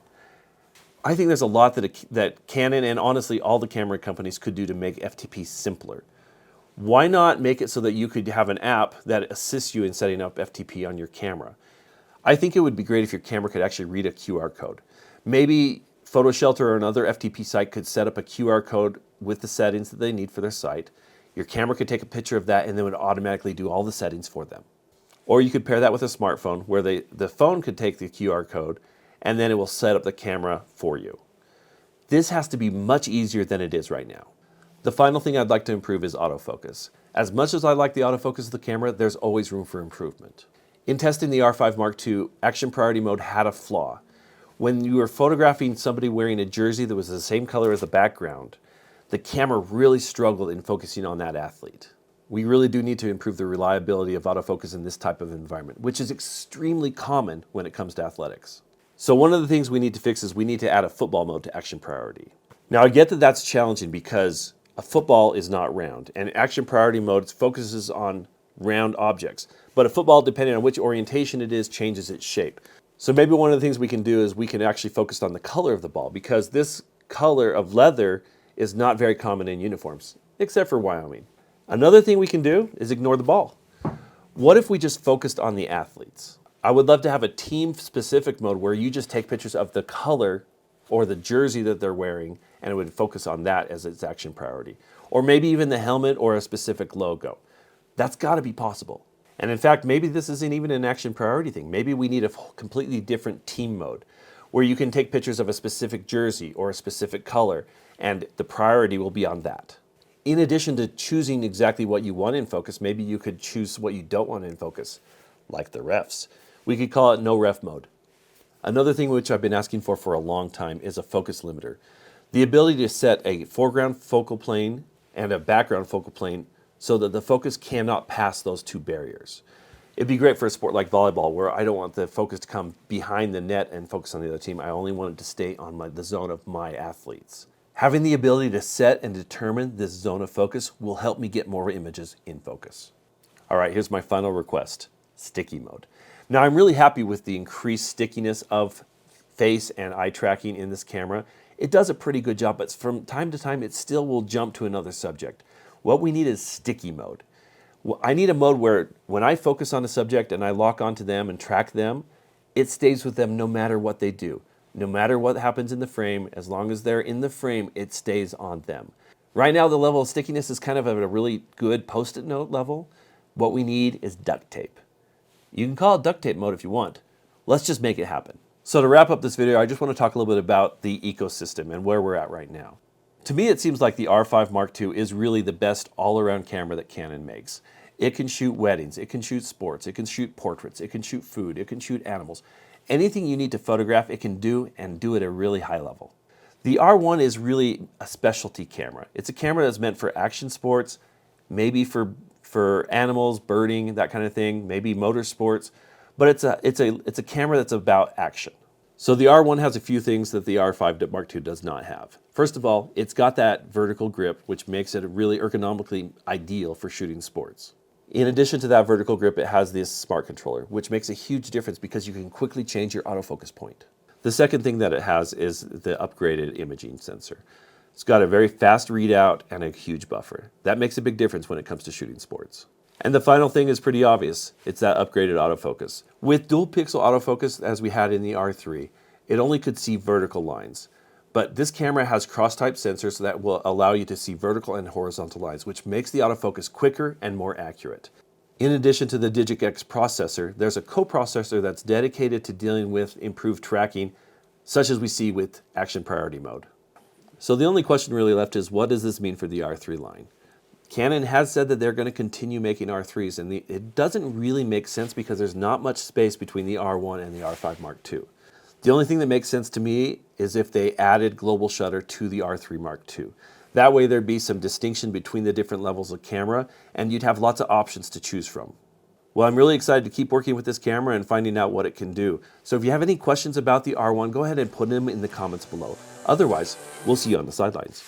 A: I think there's a lot that Canon and honestly all the camera companies could do to make FTP simpler. Why not make it so that you could have an app that assists you in setting up FTP on your camera? I think it would be great if your camera could actually read a QR code. Maybe PhotoShelter or another FTP site could set up a QR code with the settings that they need for their site. Your camera could take a picture of that and then would automatically do all the settings for them. Or you could pair that with a smartphone where the phone could take the QR code and then it will set up the camera for you. This has to be much easier than it is right now. The final thing I'd like to improve is autofocus. As much as I like the autofocus of the camera, there's always room for improvement. In testing the R5 Mark II, Action Priority Mode had a flaw. When you were photographing somebody wearing a jersey that was the same color as the background, the camera really struggled in focusing on that athlete. We really do need to improve the reliability of autofocus in this type of environment, which is extremely common when it comes to athletics. So one of the things we need to fix is we need to add a football mode to Action Priority. Now I get that that's challenging because a football is not round, and Action Priority Mode focuses on round objects. But a football, depending on which orientation it is, changes its shape. So maybe one of the things we can do is we can actually focus on the color of the ball, because this color of leather is not very common in uniforms, except for Wyoming. Another thing we can do is ignore the ball. What if we just focused on the athletes? I would love to have a team-specific mode where you just take pictures of the color or the jersey that they're wearing, and it would focus on that as its action priority. Or maybe even the helmet or a specific logo. That's got to be possible. And in fact, maybe this isn't even an action priority thing. Maybe we need a completely different team mode where you can take pictures of a specific jersey or a specific color, and the priority will be on that. In addition to choosing exactly what you want in focus, maybe you could choose what you don't want in focus, like the refs. We could call it no ref mode. Another thing which I've been asking for a long time is a focus limiter. The ability to set a foreground focal plane and a background focal plane so that the focus cannot pass those two barriers. It'd be great for a sport like volleyball where I don't want the focus to come behind the net and focus on the other team. I only want it to stay on the zone of my athletes. Having the ability to set and determine this zone of focus will help me get more images in focus. All right, here's my final request, sticky mode. Now I'm really happy with the increased stickiness of face and eye tracking in this camera, it does a pretty good job, but from time to time, it still will jump to another subject. What we need is sticky mode. I need a mode where when I focus on a subject and I lock onto them and track them, it stays with them no matter what they do. No matter what happens in the frame, as long as they're in the frame, it stays on them. Right now, the level of stickiness is kind of at a really good Post-it note level. What we need is duct tape. You can call it duct tape mode if you want. Let's just make it happen. So to wrap up this video, I just want to talk a little bit about the ecosystem and where we're at right now. To me, it seems like the R5 Mark II is really the best all-around camera that Canon makes. It can shoot weddings, it can shoot sports, it can shoot portraits, it can shoot food, it can shoot animals. Anything you need to photograph, it can do, and do it at a really high level. The R1 is really a specialty camera. It's a camera that's meant for action sports, maybe for animals, birding, that kind of thing, maybe motorsports, but it's a camera that's about action. So the R1 has a few things that the R5 Mark II does not have. First of all, it's got that vertical grip, which makes it really ergonomically ideal for shooting sports. In addition to that vertical grip, it has this smart controller, which makes a huge difference because you can quickly change your autofocus point. The second thing that it has is the upgraded imaging sensor. It's got a very fast readout and a huge buffer. That makes a big difference when it comes to shooting sports. And the final thing is pretty obvious. It's that upgraded autofocus. With dual pixel autofocus, as we had in the R3, it only could see vertical lines. But this camera has cross-type sensors that will allow you to see vertical and horizontal lines, which makes the autofocus quicker and more accurate. In addition to the DigicX processor, there's a coprocessor that's dedicated to dealing with improved tracking, such as we see with action priority mode. So the only question really left is, what does this mean for the R3 line? Canon has said that they're going to continue making R3s, and it doesn't really make sense because there's not much space between the R1 and the R5 Mark II. The only thing that makes sense to me is if they added global shutter to the R3 Mark II. That way there'd be some distinction between the different levels of camera, and you'd have lots of options to choose from. Well, I'm really excited to keep working with this camera and finding out what it can do. So if you have any questions about the R1, go ahead and put them in the comments below. Otherwise, we'll see you on the sidelines.